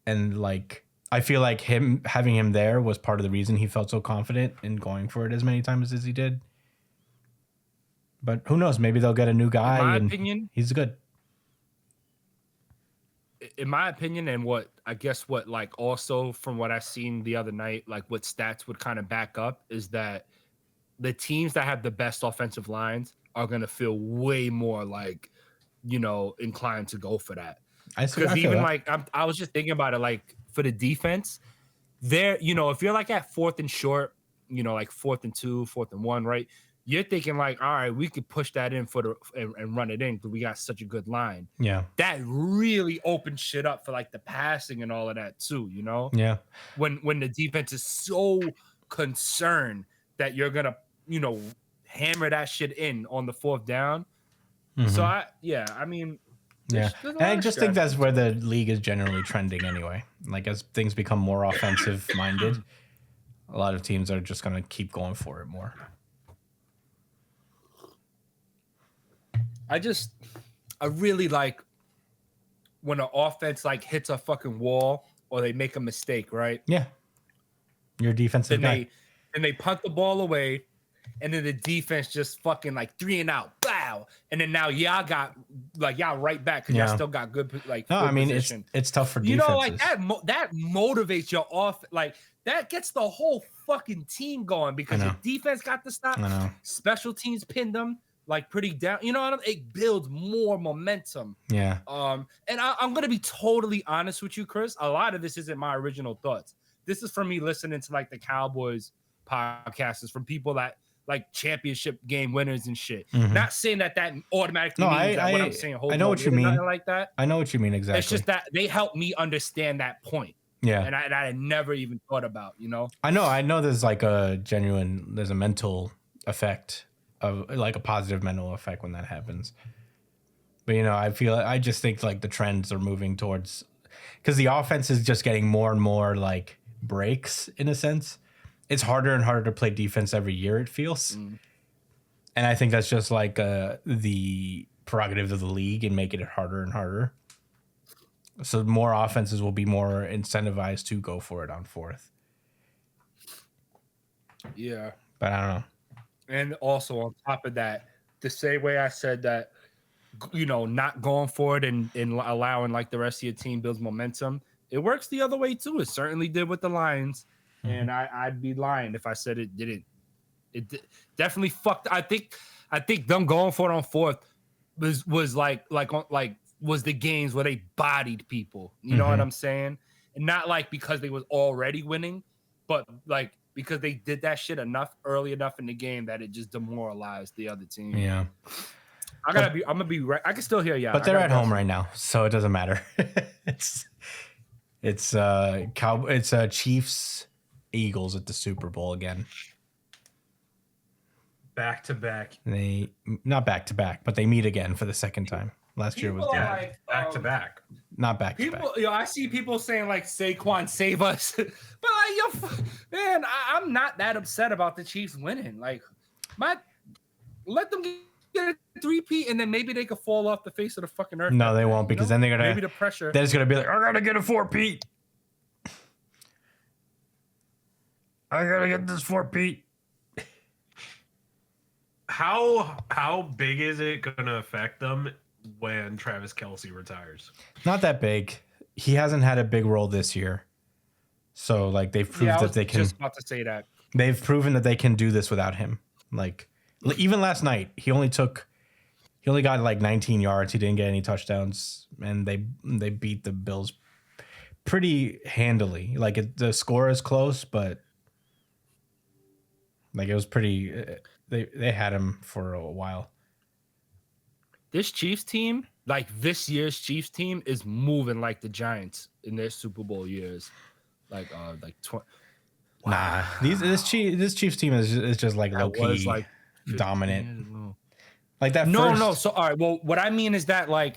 And like, I feel like having him there was part of the reason he felt so confident in going for it as many times as he did. But who knows? Maybe they'll get a new guy. In my and opinion, he's good. in my opinion, and what like also from what I seen the other night, like what stats would kind of back up is that the teams that have the best offensive lines are going to feel way more like, inclined to go for that. Because even like I was just thinking about it, like for the defense, there, if you're like at 4th and short, like 4th and 2, 4th and 1, right? You're thinking like, all right, we could push that in and run it in because we got such a good line. Yeah. That really opens shit up for like the passing and all of that too, Yeah. When the defense is so concerned that you're gonna, hammer that shit in on the 4th down. Mm-hmm. So I mean, yeah, and I just think that's where the league is generally trending anyway. Like as things become more offensive minded, a lot of teams are just gonna keep going for it more. I really like when an offense like hits a fucking wall or they make a mistake, right? Yeah. Your defensive guy. They punt the ball away, and then the defense just fucking like 3 and out, bow, and then now y'all got like y'all right back because y'all still got good like. No, I mean position. it's tough for defenses. Like that motivates your off, like that gets the whole fucking team going because your defense got the stop. Special teams pinned them like pretty down. You know what I mean? It builds more momentum. Yeah. And I'm gonna be totally honest with you, Chris. A lot of this isn't my original thoughts. This is from me listening to like the Cowboys podcasts. It's from people that like championship game winners and shit. Mm-hmm. Not saying that automatically means that what I'm saying. I know what you mean. Like that. I know what you mean exactly. It's just that they help me understand that point. Yeah. And I never even thought about, I know there's like there's a mental effect of like a positive mental effect when that happens. But I just think like the trends are moving towards, because the offense is just getting more and more like breaks in a sense. It's harder and harder to play defense every year, it feels. And I think that's just like the prerogative of the league and making it harder and harder. So more offenses will be more incentivized to go for it on 4th. Yeah. But I don't know. And also on top of that, the same way I said that, not going for it and allowing like the rest of your team builds momentum, it works the other way too. It certainly did with the Lions. Mm-hmm. And I'd be lying if I said it didn't. It definitely fucked. I think them going for it on 4th was like was the games where they bodied people. You know what I'm saying? And not like because they was already winning, but like because they did that shit early enough in the game that it just demoralized the other team. Yeah. I'm gonna be right. I can still hear you. But they're at home right now, so it doesn't matter. it's Chiefs Eagles at the Super Bowl again. Back to back. They not back to back, but they meet again for the second time. Last year was back to back. Not back to back. I see people saying like Saquon save us, but like man, I'm not that upset about the Chiefs winning. Like, let them get a 3-peat and then maybe they could fall off the face of the fucking earth. No, they won't, because then they're gonna maybe the pressure. They're just gonna be like, I gotta get a 4-peat. I gotta get this 4-peat. How big is it gonna affect them when Travis Kelce retires? Not that big. He hasn't had a big role this year. So like they've proved that they can. Just about to say that. They've proven that they can do this without him. Like even last night, he only got like 19 yards. He didn't get any touchdowns, and they beat the Bills pretty handily. Like the score is close, but like it was pretty. They had him for a while. This Chiefs team, like this year's Chiefs team, is moving like the Giants in their Super Bowl years. Like 20. Wow. Nah, this Chiefs team is just like low key like dominant. Like that. No. So all right. Well, what I mean is that like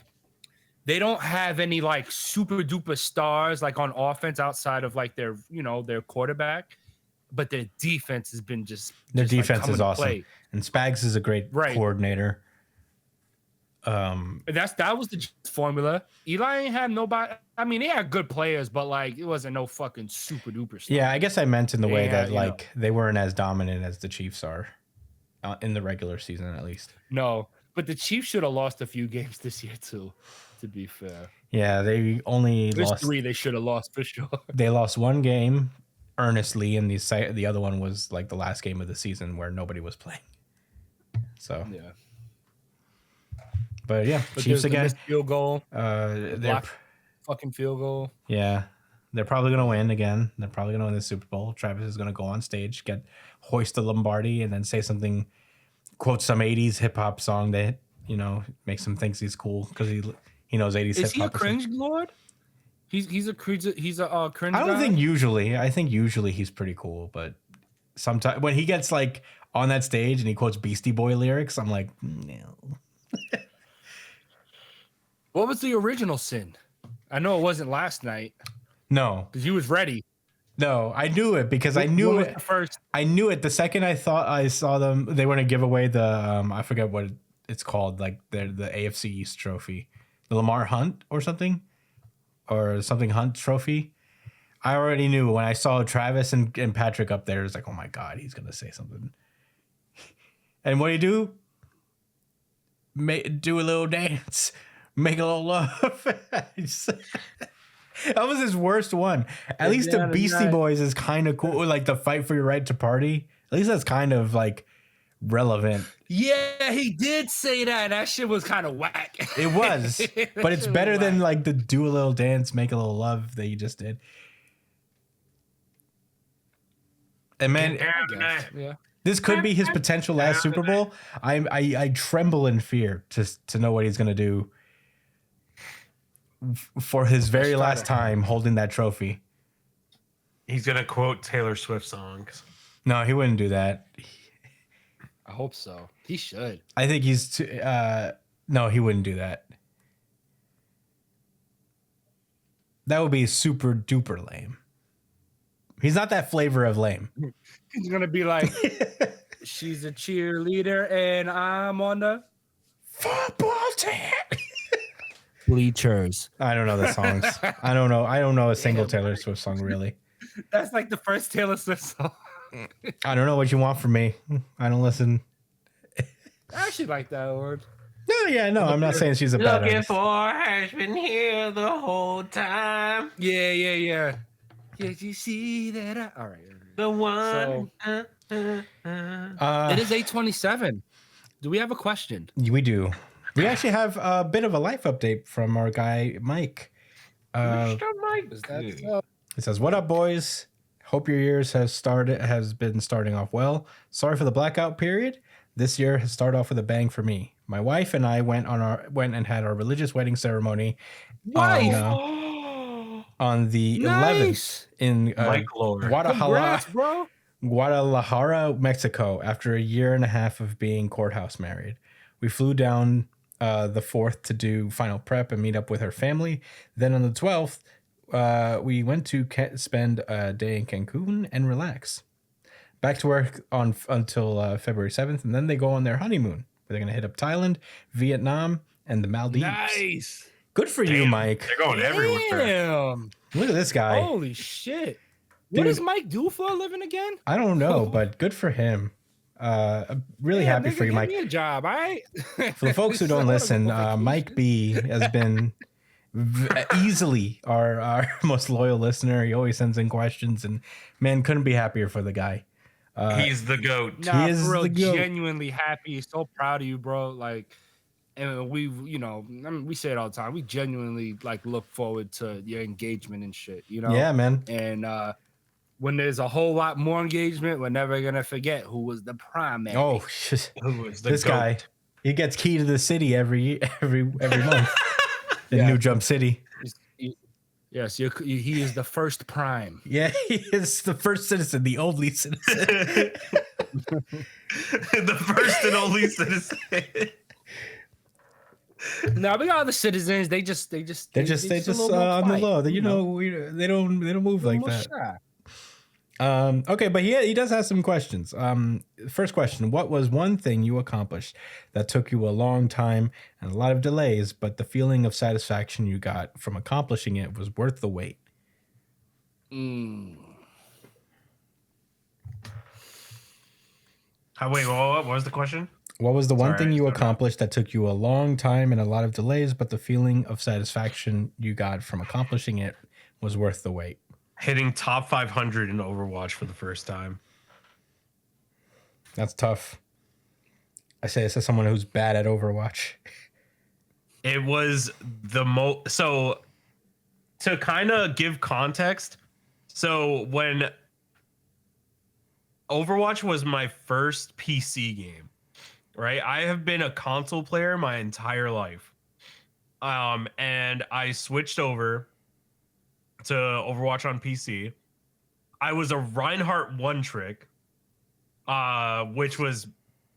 they don't have any like super duper stars like on offense outside of like their their quarterback, but their defense has been their defense like is awesome, and Spags is a great coordinator. That was the formula. Eli ain't had nobody. I mean, they had good players, but like it wasn't no fucking super duper stuff. Yeah, I guess I meant in the way Yeah, that like they weren't as dominant as the Chiefs are in the regular season, at least. No, but the Chiefs should have lost a few games this year too. To be fair, Yeah, they only there's lost 3 they should have lost for sure. They lost one game earnestly, and the other one was like the last game of the season where nobody was playing. So Yeah, but yeah, but Chiefs the again. missed field goal, They're blocked fucking field goal. yeah, they're probably gonna win again. They're probably gonna win the Super Bowl. Travis is gonna go on stage, hoist the Lombardi, and then say something, quote some '80s hip hop song that makes him thinks he's cool because he knows '80s hip hop. Is he a cringe lord? He's a cringe. He's a cringe. I don't guy? think usually. I think usually he's pretty cool, but sometimes when he gets like on that stage and he quotes Beastie Boy lyrics, I'm like, no. What was the original sin? I know it wasn't last night No, because you was ready. no, I knew it because I knew What was it. the first. I knew it the second I thought I saw them. They were gonna give away the I forget what it's called, like the AFC East trophy, the Lamar Hunt or something Hunt trophy. I already knew when I saw Travis and Patrick up there. It was like, oh my god, he's gonna say something. And what do? Do a little dance, make a little love. That was his worst one. At least the Beastie Boys is kind of cool. Like the fight for your right to party. At least that's kind of like relevant. Yeah, he did say that. That shit was kind of whack. It was, but it's better than like the do a little dance, make a little love that you just did. And man, Yeah. this could be his potential last Super Bowl. I tremble in fear to know what he's gonna do for his very last time holding that trophy. He's gonna quote Taylor Swift songs. No, he wouldn't do that. I hope so. He should. I think he's too, no, he wouldn't do that. That would be super duper lame. He's not that flavor of lame. He's gonna be like, she's a cheerleader and I'm on the football team. bleachers. I don't know the songs. I don't know a single Taylor Swift song really. That's like the first Taylor Swift song. I don't know what you want from me. I don't listen. I actually like that word. No, yeah, no, I'm not saying she's a bad Looking artist. for has been here the whole time. Yeah. Did you see that? All right. The one. So, it is 8:27. Do we have a question? We do. We actually have a bit of a life update from our guy Mike. Is that so? It says, "What up, boys? Hope your years has been starting off well. Sorry for the blackout period. This year has started off with a bang for me. My wife and I went and had our religious wedding ceremony on the 11th in Congrats, bro. Guadalajara, Mexico, after a year and a half of being courthouse married. We flew down the 4th to do final prep and meet up with her family. Then on the 12th, we went to spend a day in Cancun and relax. Back to work until February 7th, and then they go on their honeymoon. They're going to hit up Thailand, Vietnam, and the Maldives. Nice. Good for you, Mike. They're going everywhere. Damn. Look at this guy. Holy shit. What does Mike do for a living again? I don't know, but good for him. I'm really happy for you, Mike. Give me a job, all right? For the folks who don't listen, Mike B has been easily our most loyal listener. He always sends in questions, and man, couldn't be happier for the guy. He's the GOAT. Nah, He is for real, the GOAT. genuinely happy. So proud of you, bro. Like, and we, we say it all the time. We genuinely look forward to your engagement and shit. Yeah, man. And when there's a whole lot more engagement, we're never gonna forget who was the primary. Oh, Who is the this GOAT? guy. He gets key to the city every month in New Jump City. Yes, he is the first prime. Yeah, he is the first citizen, the only citizen. The first and only citizen. No, we got other citizens. They just They a just little more on the quiet, low. They don't move like that. Shy. Okay, but he does have some questions. First question: what was one thing you accomplished that took you a long time and a lot of delays, but the feeling of satisfaction you got from accomplishing it was worth the wait? Wait, what was the question? What was the one Sorry, thing I you zoned out. accomplished that took you a long time and a lot of delays, but the feeling of satisfaction you got from accomplishing it was worth the wait? Hitting top 500 in Overwatch for the first time. That's tough. I say this as someone who's bad at Overwatch. It was the most. So, to kind of give context, so when Overwatch was my first PC game, right? I have been a console player my entire life. And I switched over to Overwatch on PC. I was a Reinhardt one trick, which was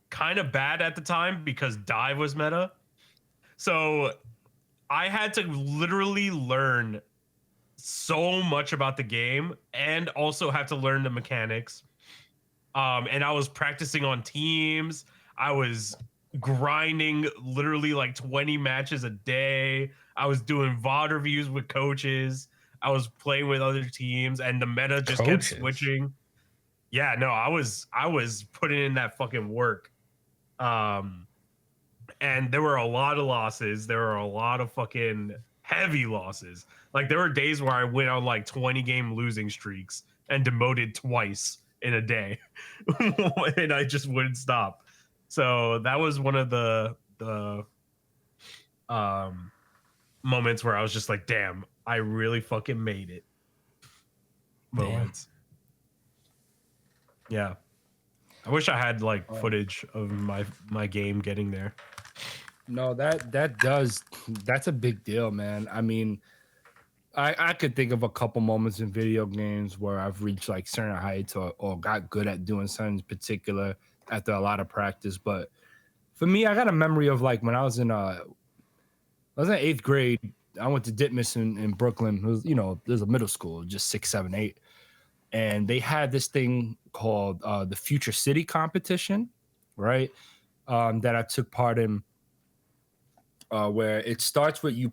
kind of bad at the time because dive was meta. So I had to literally learn so much about the game and also have to learn the mechanics. And I was practicing on teams. I was grinding literally like 20 matches a day. I was doing VOD reviews with coaches. I was playing with other teams, and the meta just kept switching. Yeah, no, I was putting in that fucking work. And there were a lot of losses. There were a lot of fucking heavy losses. Like there were days where I went on like 20 game losing streaks and demoted twice in a day. And I just wouldn't stop. So that was one of the moments where I was just like, damn, I really fucking made it. Moments. Yeah. I wish I had like footage of my game getting there. No, that's a big deal, man. I mean, I could think of a couple moments in video games where I've reached like certain heights or got good at doing something particular after a lot of practice. But for me, I got a memory of like when I was in 8th grade. I went to Ditmas in Brooklyn. It was, there's a middle school, just 6, 7, 8. And they had this thing called the Future City competition, right? That I took part in. Where it starts with you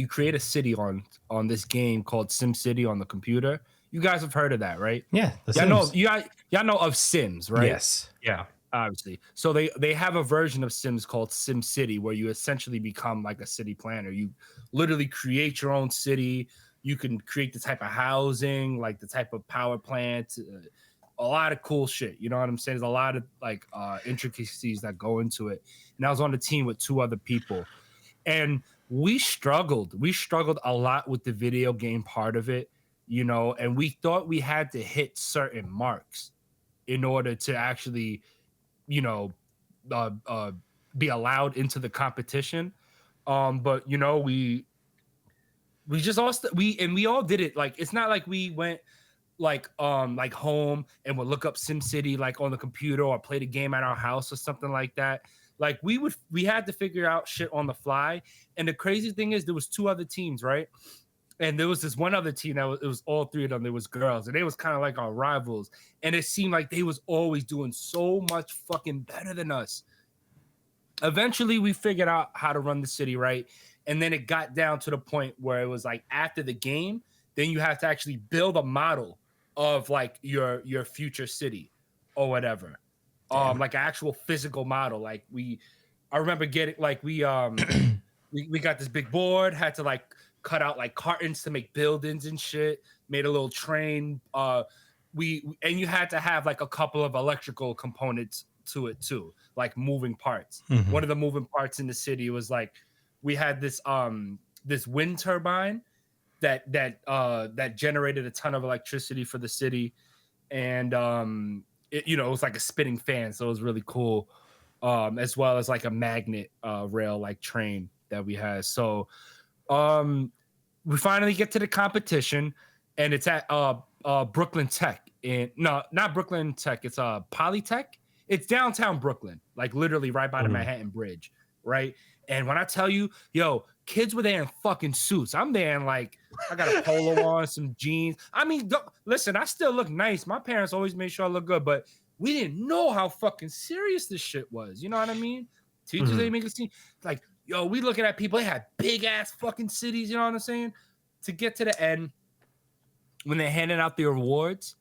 create a city on this game called SimCity on the computer. You guys have heard of that, right? Yeah, y'all know of Sims, right? Yes. Yeah. Obviously. So they have a version of Sims called SimCity where you essentially become like a city planner. You literally create your own city. You can create the type of housing, like the type of power plant, a lot of cool shit. You know what I'm saying? There's a lot of like intricacies that go into it. And I was on the team with 2 other people. And we struggled a lot with the video game part of it, and we thought we had to hit certain marks in order to actually, be allowed into the competition. But we just we all did it. Like, it's not like we went like home and would look up SimCity like on the computer or play the game at our house or something like that. Like we had to figure out shit on the fly. And the crazy thing is there was 2 other teams, right? And there was this one other team it was all 3 of them. There was girls, and they was kind of like our rivals. And it seemed like they was always doing so much fucking better than us. Eventually, we figured out how to run the city, right? And then it got down to the point where it was like after the game, then you have to actually build a model of like your future city or whatever. Like an actual physical model. Like I remember getting like we got this big board, had to like cut out like cartons to make buildings and shit, made a little train. And you had to have like a couple of electrical components to it too, like moving parts. Mm-hmm. One of the moving parts in the city was like we had this wind turbine that generated a ton of electricity for the city. And it was like a spinning fan, so it was really cool. As well as like a magnet rail like train that we had. So we finally get to the competition, and it's at Brooklyn Tech. No, not Brooklyn Tech, it's Polytech. It's downtown Brooklyn, like literally right by the Manhattan Bridge, right? And when I tell you, kids were there in fucking suits. I'm there in like, I got a polo on, some jeans. I mean, listen, I still look nice. My parents always made sure I look good, but we didn't know how fucking serious this shit was. You know what I mean? Teachers, they make it seem like, yo, we looking at people, they had big ass fucking cities, you know what I'm saying? To get to the end, when they're handing out the awards,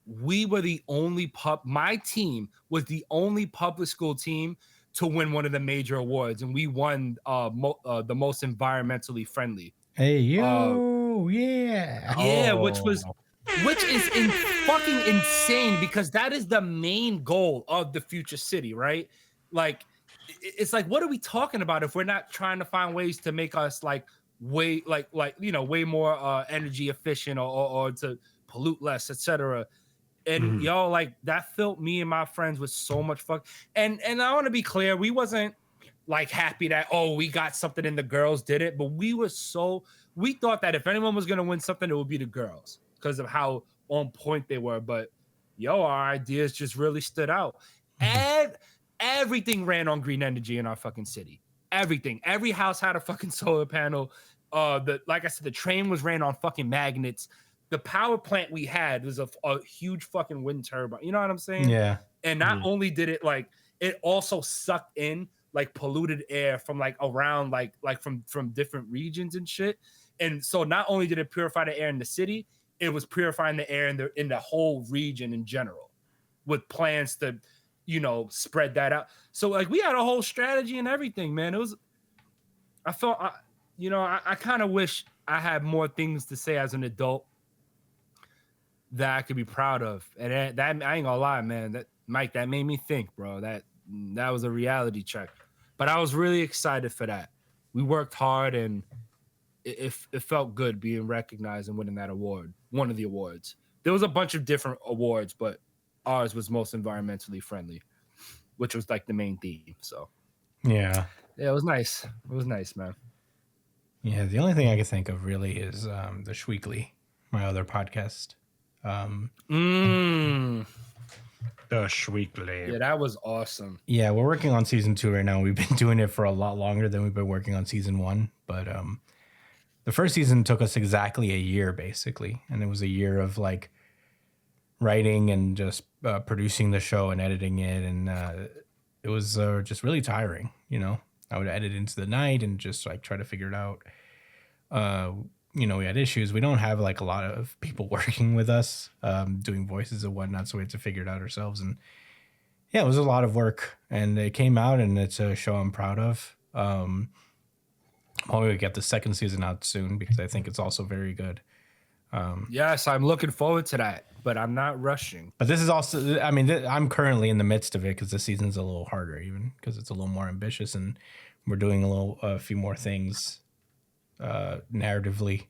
we were the only my team was the only public school team to win one of the major awards, and we won the most environmentally friendly. Hey, yo, yeah. Yeah, which is fucking insane, because that is the main goal of the future city, right? Like, it's like, what are we talking about if we're not trying to find ways to make us like way way more energy efficient or to pollute less, etc. And yo, like, that filled me and my friends with so much fuck. And I want to be clear, we wasn't like happy that, oh, we got something and the girls did it, but we thought that if anyone was gonna win something, it would be the girls because of how on point they were. But yo, our ideas just really stood out. And everything ran on green energy in our fucking city. Everything. Every house had a fucking solar panel. Like I said, the train was ran on fucking magnets. The power plant we had was a huge fucking wind turbine. You know what I'm saying? Yeah. And not only did it, like, it also sucked in like polluted air from like around like from different regions and shit. And so not only did it purify the air in the city, it was purifying the air in the whole region in general, with plans to, you know, spread that out. So like we had a whole strategy and everything, man. It was, I kind of wish I had more things to say as an adult that I could be proud of. And that I ain't gonna lie, man, that Mike, that made me think, bro. That was a reality check. But I was really excited for that. We worked hard, and it felt good being recognized and winning that award, one of the awards. There was a bunch of different awards, but ours was most environmentally friendly, which was like the main theme. So yeah, it was nice. It was nice, man. Yeah, the only thing I can think of really is the Schweekly, my other podcast. The Schweekly. Yeah, that was awesome. Yeah, we're working on season 2 right now. We've been doing it for a lot longer than we've been working on season 1. But the first season took us exactly a year, basically. And it was a year of like writing and just producing the show and editing it. And it was just really tiring, you know. I would edit into the night and just like try to figure it out. You know, we had issues. We don't have like a lot of people working with us, doing voices and whatnot, so we had to figure it out ourselves. And yeah, it was a lot of work, and it came out, and it's a show I'm proud of. Hopefully we get the second season out soon, because I think it's also very good. Yes, I'm looking forward to that, but I'm not rushing. But this is also, I mean, I'm currently in the midst of it, because the season's a little harder, even because it's a little more ambitious, and we're doing a few more things narratively.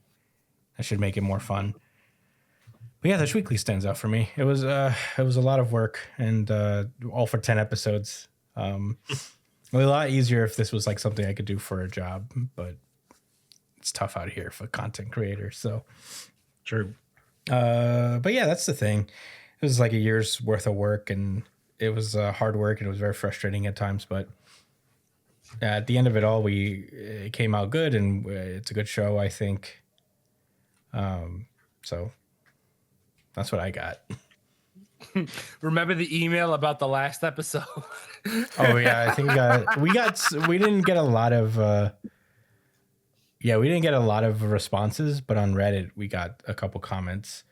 That should make it more fun. But yeah, the Schweekly stands out for me. It was a lot of work, and all for 10 episodes. It was a lot easier if this was like something I could do for a job, but it's tough out here for content creators. So true. But yeah, that's the thing. It was like a year's worth of work, and it was hard work, and it was very frustrating at times, but at the end of it all, it came out good, and it's a good show, I think. So that's what I got. Remember the email about the last episode? Oh yeah, I think we didn't get a lot of responses, but on Reddit we got a couple comments.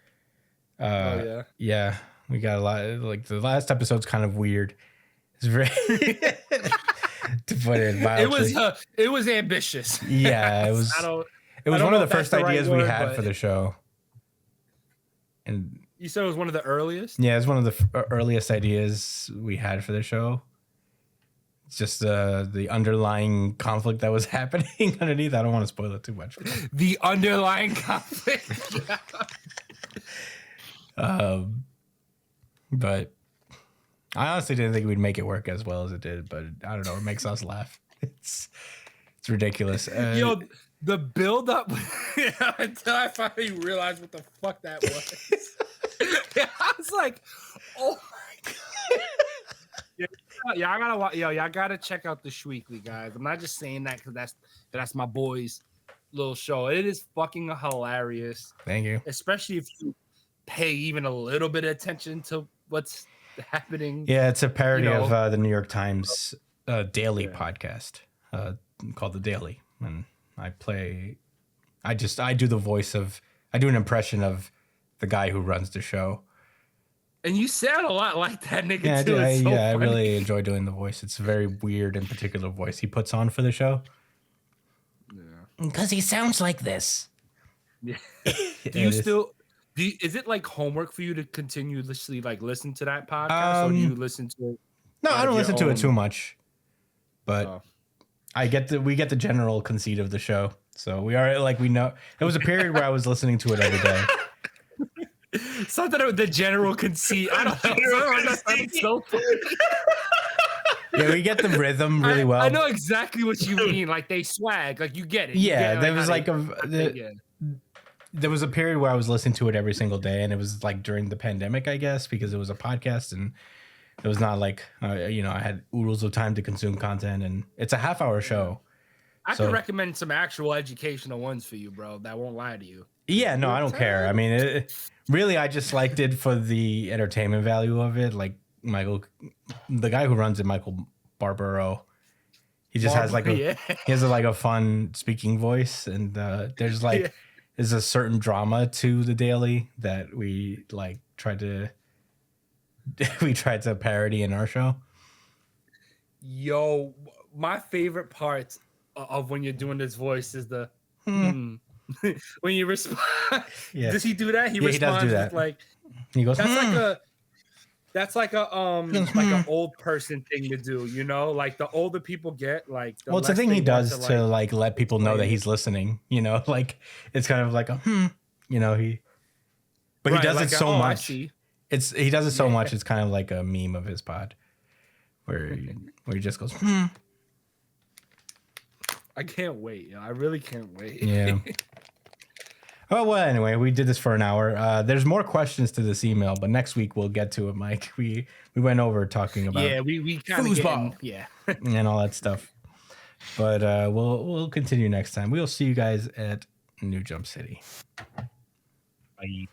Yeah, we got a lot. Like the last episode's kind of weird. It's very to put it mildly. It was ambitious. Yeah, it was. It was one of the first ideas we had for the show. And you said it was one of the earliest? Yeah, it's one of the earliest ideas we had for the show. It's just the underlying conflict that was happening underneath. I don't want to spoil it too much. The underlying conflict. But I honestly didn't think we'd make it work as well as it did. But I don't know. It makes us laugh. It's ridiculous. Yo, the build up until I finally realized what the fuck that was. I was like, oh my god. y'all gotta check out the Shweekly, guys. I'm not just saying that because that's my boy's little show. It is fucking hilarious. Thank you. Especially if you pay even a little bit of attention to what's happening. Yeah, it's a parody of the New York Times daily podcast called The Daily, and I do an impression of the guy who runs the show. And you sound a lot like that nigga Yeah, too. I really enjoy doing the voice. It's a very weird and particular voice he puts on for the show. Yeah. Because he sounds like this. Yeah. Is it like homework for you to continuously like listen to that podcast, or do you listen to it? No, I don't listen to it too much, but we get the general conceit of the show. So we know. There was a period where I was listening to it every day. Something of the general conceit. I don't know. So funny. Yeah, we get the rhythm really well. I know exactly what you mean. Like they swag. Like you get it. Yeah, there was there was a period where I was listening to it every single day, and it was like during the pandemic, I guess, because it was a podcast and it was not like I had oodles of time to consume content, and it's a half-hour show. I can recommend some actual educational ones for you, bro. That won't lie to you. Yeah, no, I don't care. I mean, really, I just liked it for the entertainment value of it. Like the guy who runs it, Michael Barbaro, he just has like he has a fun speaking voice, and there's there's a certain drama to the Daily that we tried to parody in our show. Yo, my favorite parts of when you're doing this voice is the when you respond. Yeah. Does he do that? He responds he does do that. with He goes, that's like an old person thing to do, like the older people get, like well, it's the thing he does to let people know that he's listening, it's kind of like a but he does it so much. He does it so much, it's kind of like a meme of his pod where he just goes I can't wait. I really can't wait. Yeah. Oh, well, anyway, we did this for an hour. There's more questions to this email, but next week we'll get to it, Mike. We went over talking about we kind of foosball, and all that stuff. But we'll continue next time. We'll see you guys at New Jump City. Bye.